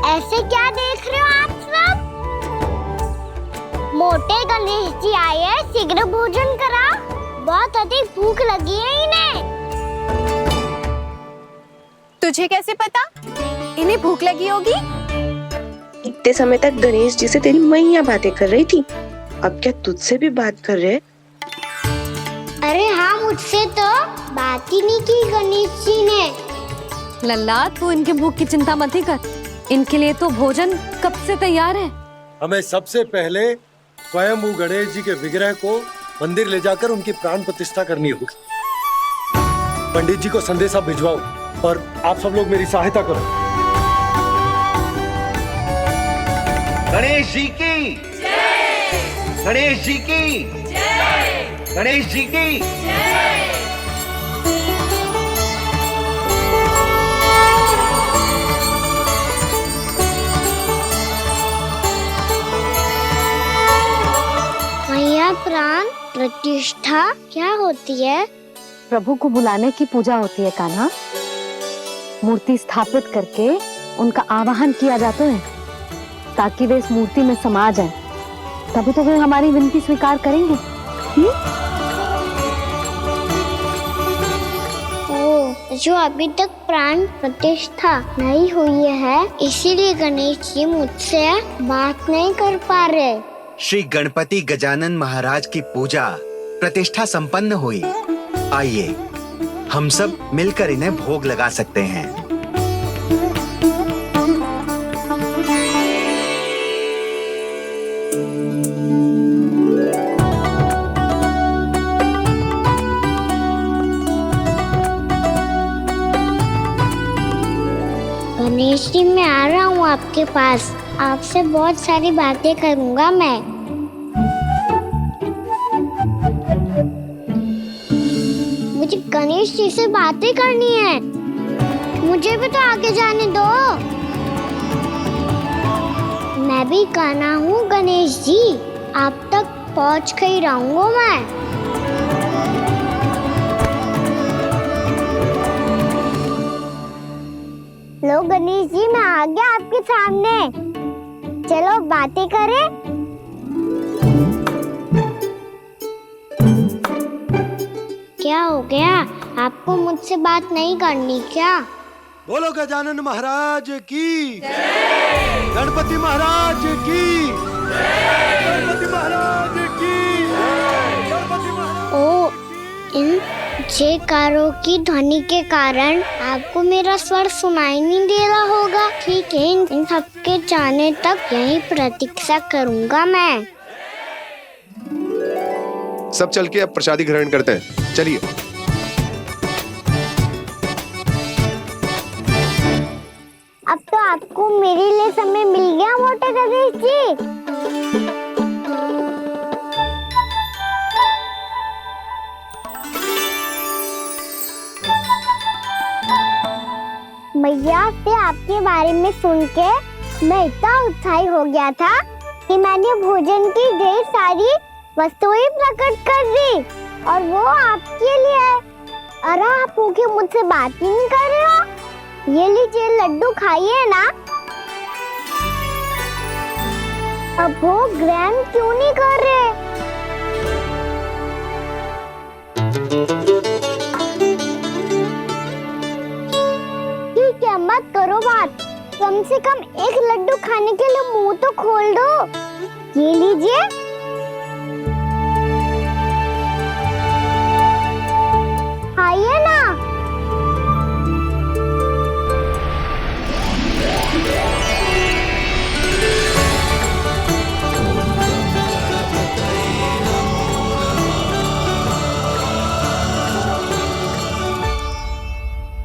ऐसे क्या देख रहे हो आप सब? मोटे गणेश जी आए हैं, शीघ्र भोजन करा, बहुत अधिक भूख लगी है इन्हें। तुझे कैसे पता इन्हें भूख लगी होगी? इतने समय तक गणेश जी से तेरी मैया बातें कर रही थी, अब क्या तुझसे भी बात कर रहे? अरे हाँ, मुझसे तो बात ही नहीं की गणेश जी ने। लल्ला, तू इनके भूख की चिंता मत ही कर, इनके लिए तो भोजन कब से तैयार है। हमें सबसे पहले स्वयं गणेश जी के विग्रह को मंदिर ले जाकर उनकी प्राण प्रतिष्ठा करनी होगी। पंडित जी को संदेशा भिजवाओ और आप सब लोग मेरी सहायता करो। गणेश जी की जय, गणेश जी की जय, गणेश जी की जय। मैया, प्राण प्रतिष्ठा क्या होती है? प्रभु को बुलाने की पूजा होती है कान्हा। मूर्ति स्थापित करके उनका आवाहन किया जाता है ताकि वे इस मूर्ति में समा जाएं। तभी तो वे हमारी विनती स्वीकार करेंगे। ओ, जो अभी तक प्राण प्रतिष्ठा नहीं हुई है, इसीलिए गणेश जी मुझसे बात नहीं कर पा रहे। श्री गणपति गजानन महाराज की पूजा प्रतिष्ठा संपन्न हुई। आइए हम सब मिलकर इन्हें भोग लगा सकते हैं। गणेश जी, मैं आ रहा हूँ आपके पास, आपसे बहुत सारी बातें करूँगा मैं। मुझे गणेश जी से बातें करनी है, मुझे भी तो आगे जाने दो। मैं भी कान्हा हूँ गणेश जी, आप तक पहुँच कर ही रहूँगा मैं। लो गणेश जी, मैं आ गया आपके सामने, चलो बातें करें। क्या हो गया, आपको मुझसे बात नहीं करनी क्या? बोलो गजानन महाराज की जय, गणपति महाराज की जय, गणपति महाराज की जय, गणपति महाराज। ओ, इन जयकारों की ध्वनि के कारण आपको मेरा स्वर सुनाई नहीं दे रहा होगा। ठीक है, इन सबके जाने तक यही प्रतीक्षा करूंगा मैं। सब चल के अब प्रसादी ग्रहण करते हैं, चलिए। अब तो आपको मेरे लिए समय मिल गया मोटे गणेश जी। मैया से आपके बारे में सुन के मैं इतना उत्साही हो गया था कि मैंने भोजन की ढेर सारी वस्तुएं प्रकट कर दी, और वो आपके लिए। अरे आप भूखे मुझसे बात ही नहीं कर रहे हो। ये लीजिए लड्डू, खाइए ना। अब वो ग्रैंड क्यों नहीं कर रहे? ठीक है, मत करो बात। कम से कम एक लड्डू खाने के लिए मुंह तो खोल दो। ये लीजिए। खाइए ना।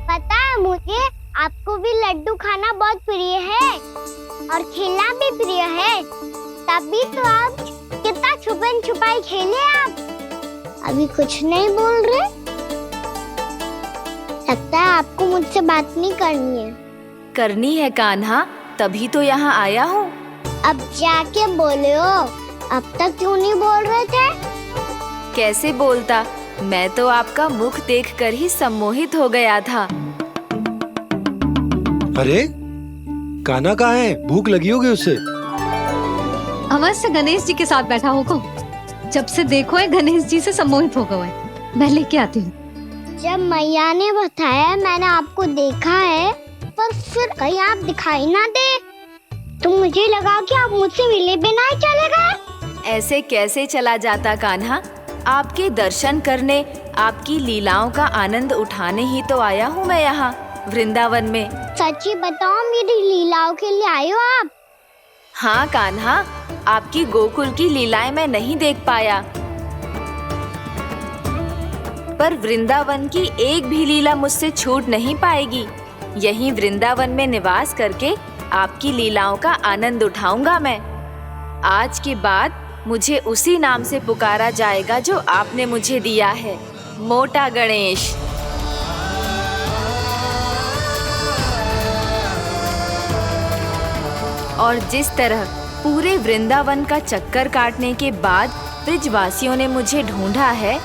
पता है मुझे, आपको भी लड्डू खाना बहुत प्रिय है और खेलना भी प्रिय है। तभी तो आप कितना छुपन छुपाई खेले आप। अभी कुछ नहीं बोल रहे। लगता है आपको मुझसे बात नहीं करनी है। करनी है कान्हा, तभी तो यहाँ आया हूँ। अब जाके बोले हो। अब तक क्यों नहीं बोल रहे थे? कैसे बोलता, मैं तो आपका मुख देखकर ही सम्मोहित हो गया था। अरे कान्हा कहाँ है? भूख लगी होगी उससे। अवश्य गणेश जी के साथ बैठा होगा। जब से देखो है गणेश जी से सम्मोहित हो गए। मैं लेके आती हूँ। जब मैया ने बताया मैंने आपको देखा है, पर फिर कहीं आप दिखाई ना दे, तो मुझे लगा कि आप मुझसे मिले बिना ही चले गए। ऐसे कैसे चला जाता कान्हा? आपके दर्शन करने, आपकी लीलाओं का आनंद उठाने ही तो आया हूँ मैं यहाँ वृंदावन में। सच्ची बताओ, मेरी लीलाओं के लिए आए हो आप? हाँ कान्हा, आपकी गोकुल की लीलाएं मैं नहीं देख पाया, पर वृंदावन की एक भी लीला मुझसे छूट नहीं पाएगी। यहीं वृंदावन में निवास करके आपकी लीलाओं का आनंद उठाऊंगा मैं। आज के बाद मुझे उसी नाम से पुकारा जाएगा जो आपने मुझे दिया है, मोटा गणेश। और जिस तरह पूरे वृंदावन का चक्कर काटने के बाद ब्रिजवासियों ने मुझे ढूंढा है,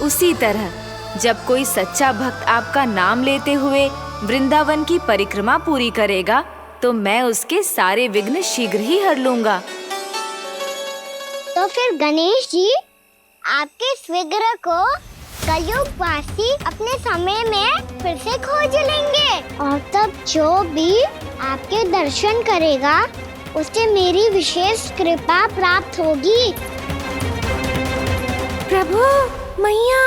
उसी तरह जब कोई सच्चा भक्त आपका नाम लेते हुए वृंदावन की परिक्रमा पूरी करेगा, तो मैं उसके सारे विघ्न शीघ्र ही हर लूंगा। तो फिर गणेश जी, आपके इस विग्रह को कलयुगवासी अपने समय में फिर से खोज लेंगे, और तब जो भी आपके दर्शन करेगा उसे मेरी विशेष कृपा प्राप्त होगी। प्रभु, मैया,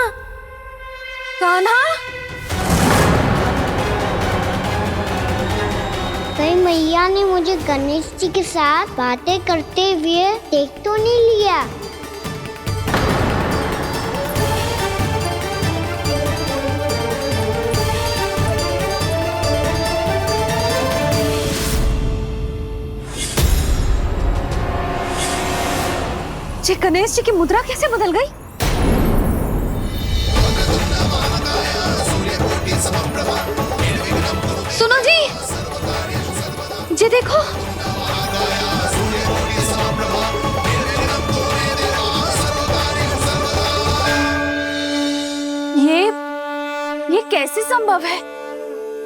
कान्हा। कहीं मैया ने मुझे गणेश जी के साथ बातें करते हुए देख तो नहीं लिया? जी, गणेश जी की मुद्रा कैसे बदल गई? सुनो जी, जी देखो। ये कैसे संभव है?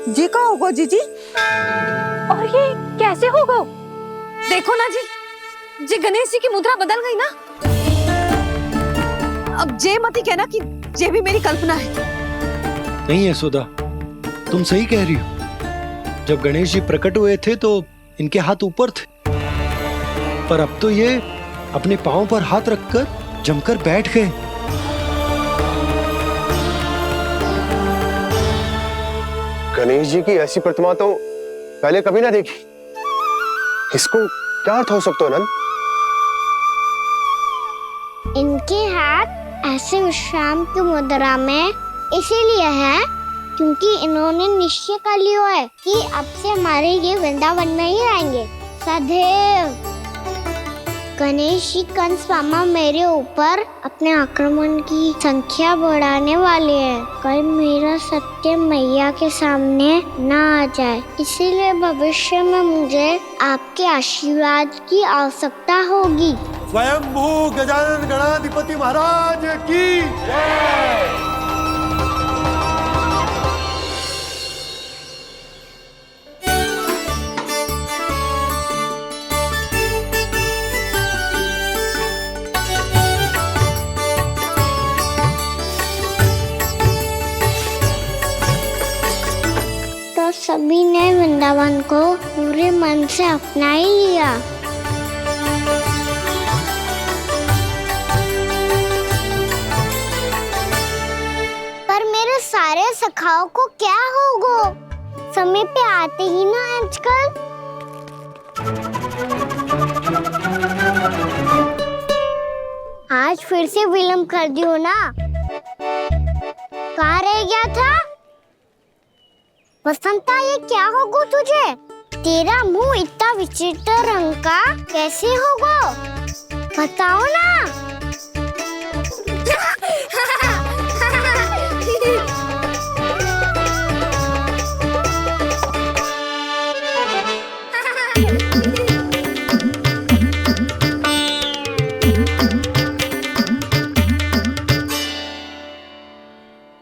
जी का होगा जीजी? और ये कैसे होगा? देखो ना जी, जी गणेश जी की मुद्रा बदल गई ना। अब जे मत ही कहना कि ये भी मेरी कल्पना है। नहीं यशोदा, तुम सही कह रही हो। जब गणेश जी प्रकट हुए थे तो इनके हाथ ऊपर थे, पर अब तो ये अपने पांव पर हाथ रखकर जमकर बैठ गए। गणेश जी की ऐसी प्रतिमा तो पहले कभी ना देखी। इसको क्या अर्थ हो सकता है नंद? इनके हाथ ऐसे विश्राम की मुद्रा में इसीलिए है क्योंकि इन्होंने निश्चय कर लिया है कि अब से हमारे ये वृंदावन में ही रहेंगे सदैव। गणेश जी कंस मामा मेरे ऊपर अपने आक्रमण की संख्या बढ़ाने वाले हैं। कल मेरा सत्य मैया के सामने ना आ जाए, इसीलिए भविष्य में मुझे आपके आशीर्वाद की आवश्यकता होगी। स्वयंभू गजानन गणाधिपति महाराज की जय। वन को पूरे मन से अपना ही लिया। पर मेरे सारे सखाओं को क्या होगा? समय पे आते ही ना आजकल। आज फिर से विलम्ब कर दियो ना। कहाँ रह गया था? वसंता, ये क्या होगा तुझे? तेरा मुंह इतना विचित्र रंग का कैसे होगा? बताओ ना।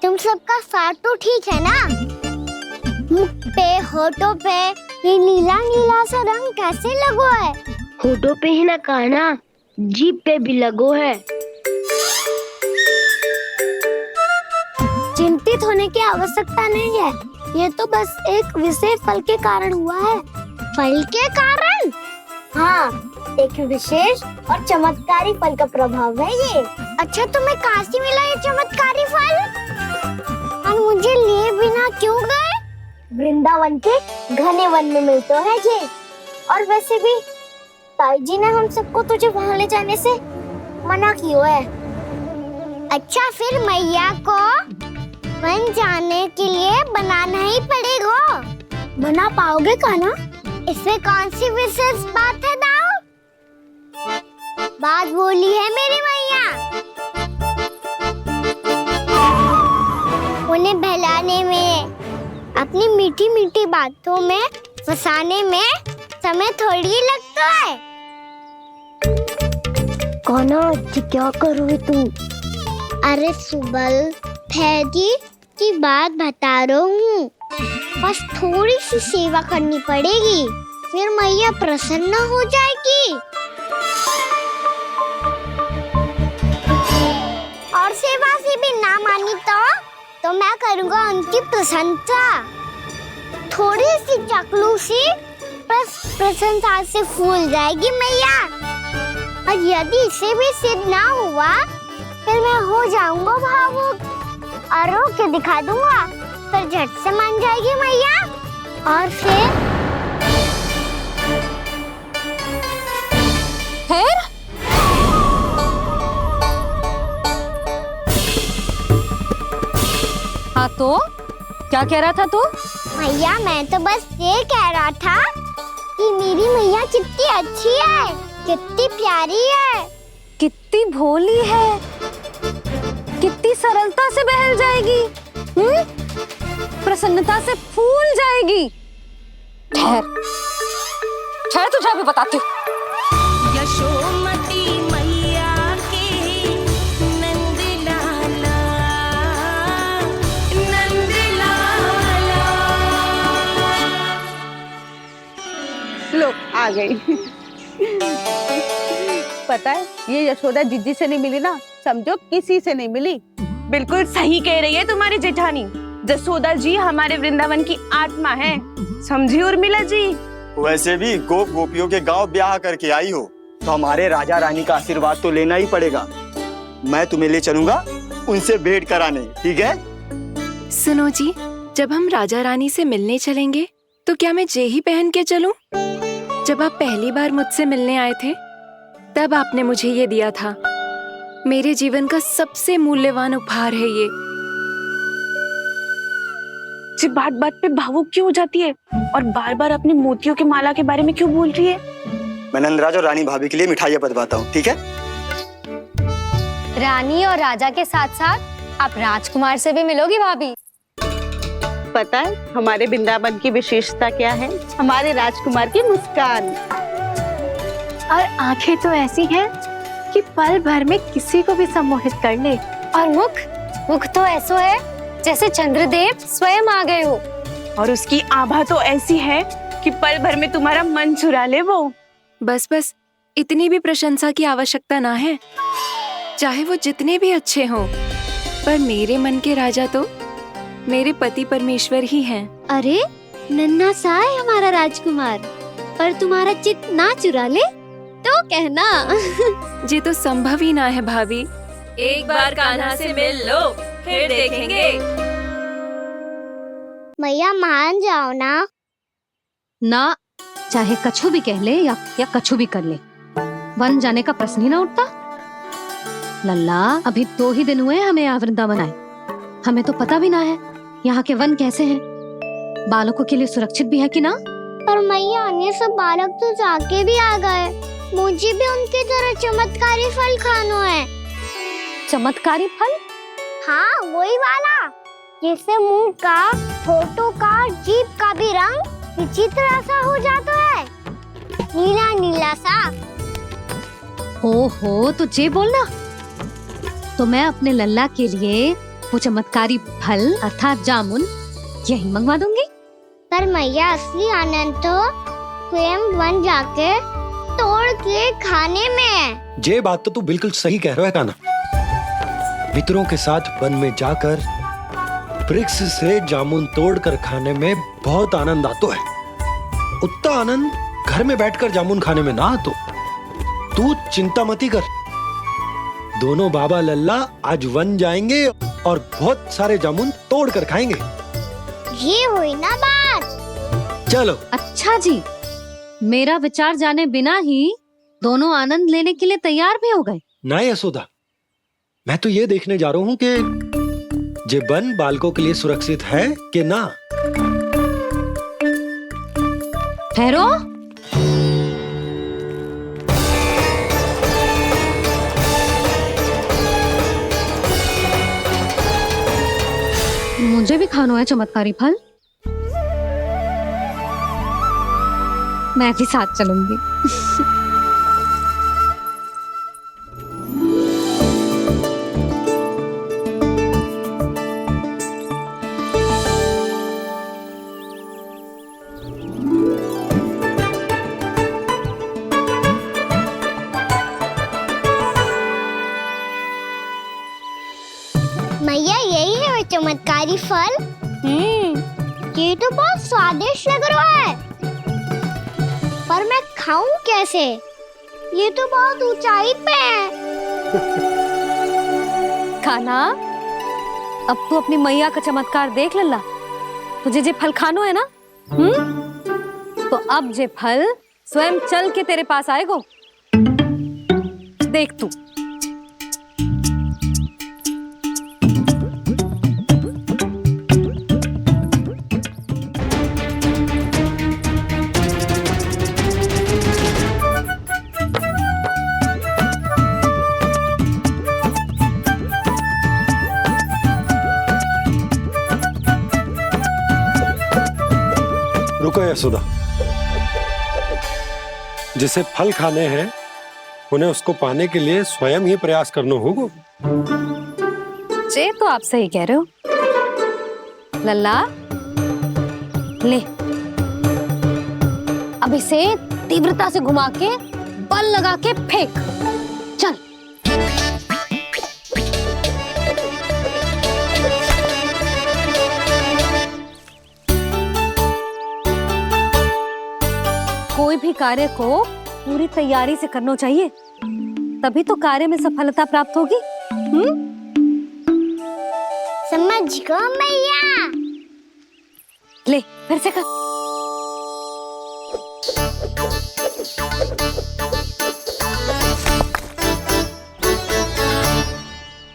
तुम सबका साथ तो ठीक है ना? मुख पे, होठों पे ये नीला नीला सा रंग कैसे लगो है? होठों पे ही ना कहना, जीभ पे भी लगो है। चिंतित होने की आवश्यकता नहीं है। ये तो बस एक विशेष फल के कारण हुआ है। फल के कारण? हाँ, एक विशेष और चमत्कारी फल का प्रभाव है ये। अच्छा, तुम्हें कहाँ से मिला ये चमत्कारी फल? और मुझे लिए बिना क्यों गए? वृंदावन के घने वन में मिलते है ये। और वैसे भी ताई जी ने हम सबको तुझे वहाँ ले जाने से मना किया है। अच्छा, फिर मैया को वन जाने के लिए बनाना ही पड़ेगा। बना पाओगे का ना? इसमें कौन सी विशेष बात है दाऊ? बात बोली है मेरी मैया। उन्हें बहलाने में, अपनी मीठी मीठी बातों में फंसाने में समय थोड़ी लगता है। कहना क्या करोगे तुम? अरे सुबल, फैदी की बात बता रहा हूँ। बस थोड़ी सी सेवा करनी पड़ेगी, फिर मैया प्रसन्न हो जाएगी। और सेवा से भी ना मानी तो मैं करूँगा उनकी प्रशंसा। थोड़ी सी चाकलूसी बस प्रशंसा से फूल जाएगी मैया। और यदि इसे भी सिद्ध ना हुआ, फिर मैं हो जाऊंगा भावुक और रो के दिखा दूंगा। फिर झट से मान जाएगी मैया। और फिर हाँ तो क्या कह रहा था तू? मैया, मैं तो बस ये कह रहा था कि मेरी मैया कितनी अच्छी है, कितनी प्यारी है, कितनी भोली है, कितनी सरलता से बहल जाएगी, प्रसन्नता से फूल जाएगी। ठहर ठहर, तुझे अभी बताती हूँ। यशोमती मैया के नंद लाला, नंद लाला। लो आ गई। पता है, ये यशोदा जीजी से नहीं मिली ना, समझो किसी से नहीं मिली। बिल्कुल सही कह रही है तुम्हारी जेठानी। जसोदा जी हमारे वृंदावन की आत्मा है, समझी उर्मिला जी। वैसे भी गोप गोपियों के गांव ब्याह करके आई हो, तो हमारे राजा रानी का आशीर्वाद तो लेना ही पड़ेगा। मैं तुम्हें ले चलूंगा उनसे भेंट कराने, ठीक है? सुनो जी, जब हम राजा रानी से मिलने चलेंगे तो क्या मैं जे ही पहन के चलूं? जब आप पहली बार मुझसे मिलने आए थे, तब आपने मुझे ये दिया था। मेरे जीवन का सबसे मूल्यवान उपहार है ये। जी बात बात पे भावुक क्यों हो जाती है और बार बार अपने मोतियों के माला के बारे में क्यों बोल रही है? मैं नंदराज और रानी भाभी के लिए मिठाइयाँ बंटवाता हूँ, ठीक है? रानी और राजा के साथ साथ आप राजकुमार से भी मिलोगी भाभी। पता है हमारे वृंदावन की विशेषता क्या है? हमारे राजकुमार की मुस्कान। और आंखें तो ऐसी हैं कि पल भर में किसी को भी सम्मोहित कर ले। और मुख तो ऐसा है जैसे चंद्रदेव स्वयं आ गए हो। और उसकी आभा तो ऐसी है कि पल भर में तुम्हारा मन चुरा ले वो। बस बस, इतनी भी प्रशंसा की आवश्यकता ना है। चाहे वो जितने भी अच्छे हों, पर मेरे मन के राजा तो मेरे पति परमेश्वर ही हैं। अरे नन्हा सा है हमारा राजकुमार, पर तुम्हारा चित्त ना चुरा ले तो कहना। ये तो संभव ही ना है भाभी। एक बार कान्हा से मिल लो, फिर देखेंगे। मैया मान जाओ ना। ना, चाहे कछु भी कह ले या कछु भी कर ले, वन जाने का प्रश्न ही ना उठता। लल्ला, अभी 2 ही दिन हुए हमें यहाँ वृंदावन आए। हमें तो पता भी ना है यहाँ के वन कैसे हैं, बालकों के लिए सुरक्षित भी है कि ना। पर मैया ये सब बालक तो जाके भी आ गए, मुझे भी उनके तरह चमत्कारी फल खाना है। चमत्कारी फल? हाँ, वही वाला जिससे मुंह का, होठों का, जीभ का भी रंग विचित्र सा हो जाता है, नीला नीला सा। हो तो जे बोलना। तो मैं अपने लल्ला के लिए वो चमत्कारी फल अर्थात जामुन यही मंगवा दूंगी। पर मैया असली आनंद तो स्वयं वन जाके तोड़ के खाने में है। ये बात तो तू बिल्कुल सही कह रहा है कान्हा। मित्रों के साथ वन में जाकर वृक्ष से जामुन तोड़कर खाने में बहुत आनंद आता है। उतना आनंद घर में बैठकर जामुन खाने में ना आतो। तू चिंता मती कर, दोनों बाबा लल्ला आज वन जाएंगे और बहुत सारे जामुन तोड़कर खाएंगे। ये हुई ना बात। चलो। अच्छा जी, मेरा विचार जाने बिना ही दोनों आनंद लेने के लिए तैयार भी हो गए। ना यशोदा, मैं तो ये देखने जा रहा हूँ कि ये वन बालकों के लिए सुरक्षित है कि ना। ठहरो। मुझे भी खाना है चमत्कारी फल। मैं भी साथ चलूंगी। मैया यही है वो चमत्कारी फल। ये तो बहुत स्वादिष्ट लग रहा है, पर मैं खाऊं कैसे? ये तो बहुत ऊंचाई पे है। खाना, अब तू अपनी मैया का चमत्कार देख लल्ला। तुझे जे फल खानो है ना, तो अब जे फल स्वयं चल के तेरे पास आएगो। देख तू। रुको यशोदा, जिसे फल खाने हैं उन्हें उसको पाने के लिए स्वयं ही प्रयास करना होगा। जे तो आप सही कह रहे हो लल्ला। ले, अब इसे तीव्रता से घुमा के बल लगा के फेंक। चल। कोई भी कार्य को पूरी तैयारी से करना चाहिए, तभी तो कार्य में सफलता प्राप्त होगी। समझ गो मैया। ले, फिर से कर।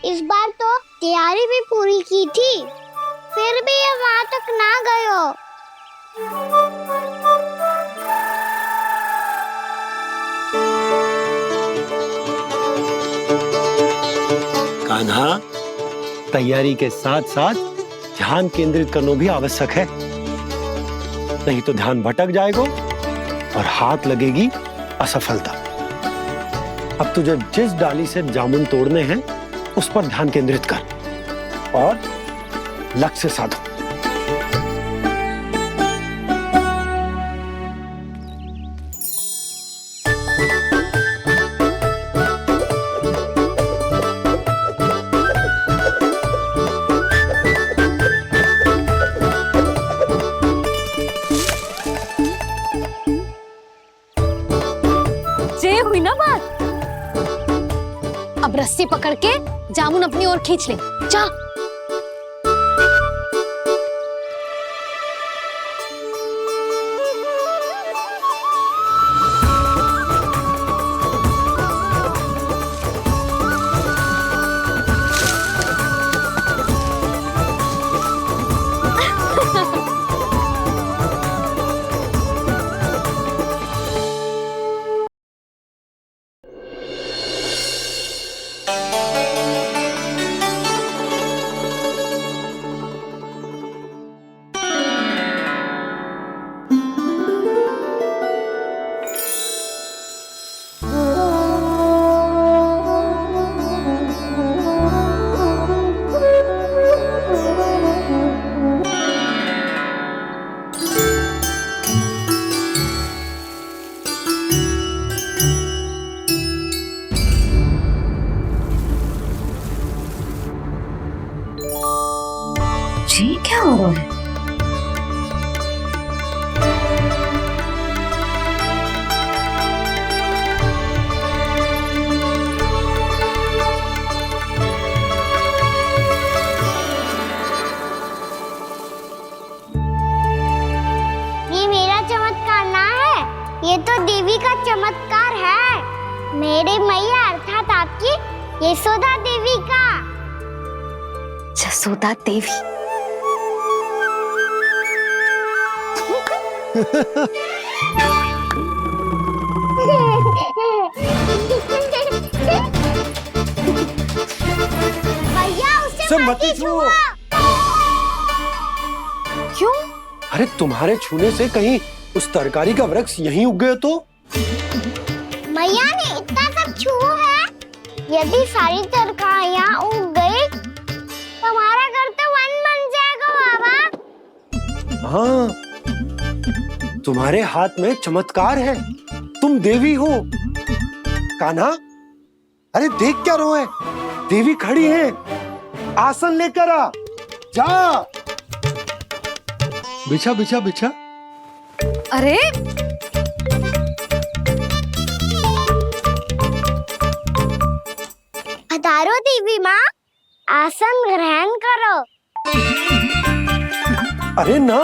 इस बार तो तैयारी भी पूरी की थी, फिर भी ये वहां तक ना गयो। कान्हा, तैयारी के साथ साथ ध्यान केंद्रित करना भी आवश्यक है, नहीं तो ध्यान भटक जाएगा और हाथ लगेगी असफलता। अब तुझे जिस डाली से जामुन तोड़ने हैं उस पर ध्यान केंद्रित कर और लक्ष्य साधो। अब रस्सी पकड़ के जामुन अपनी ओर खींच ले। जा। जी क्या हो रहा है? ये मेरा चमत्कार ना है, ये तो देवी का चमत्कार है। मेरे मैया अर्थात आपकी यशोदा देवी का। जसोदा देवी। भैया उसे सब मत मत ही छुओ। छुओ। क्यों? अरे तुम्हारे छूने से कहीं उस तरकारी का वृक्ष यहीं उग गए तो? मैया ने इतना सब छुआ है, यदि सारी तरकारियां उग गई तो हमारा घर तो वन बन जाएगा बाबा। हाँ, तुम्हारे हाथ में चमत्कार है, तुम देवी हो। कान्हा, अरे देख क्या रो है, देवी खड़ी है, आसन लेकर आ, जा। बिछा बिछा बिछा। अरे पधारो देवी माँ, आसन ग्रहण करो। अरे ना,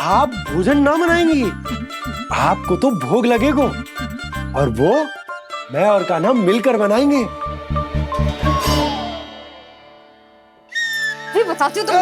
आप भोजन ना मनाएंगी, आपको तो भोग लगेगा और वो मैं और कान्हा मिलकर बनाएंगे। बताती हूँ तुम।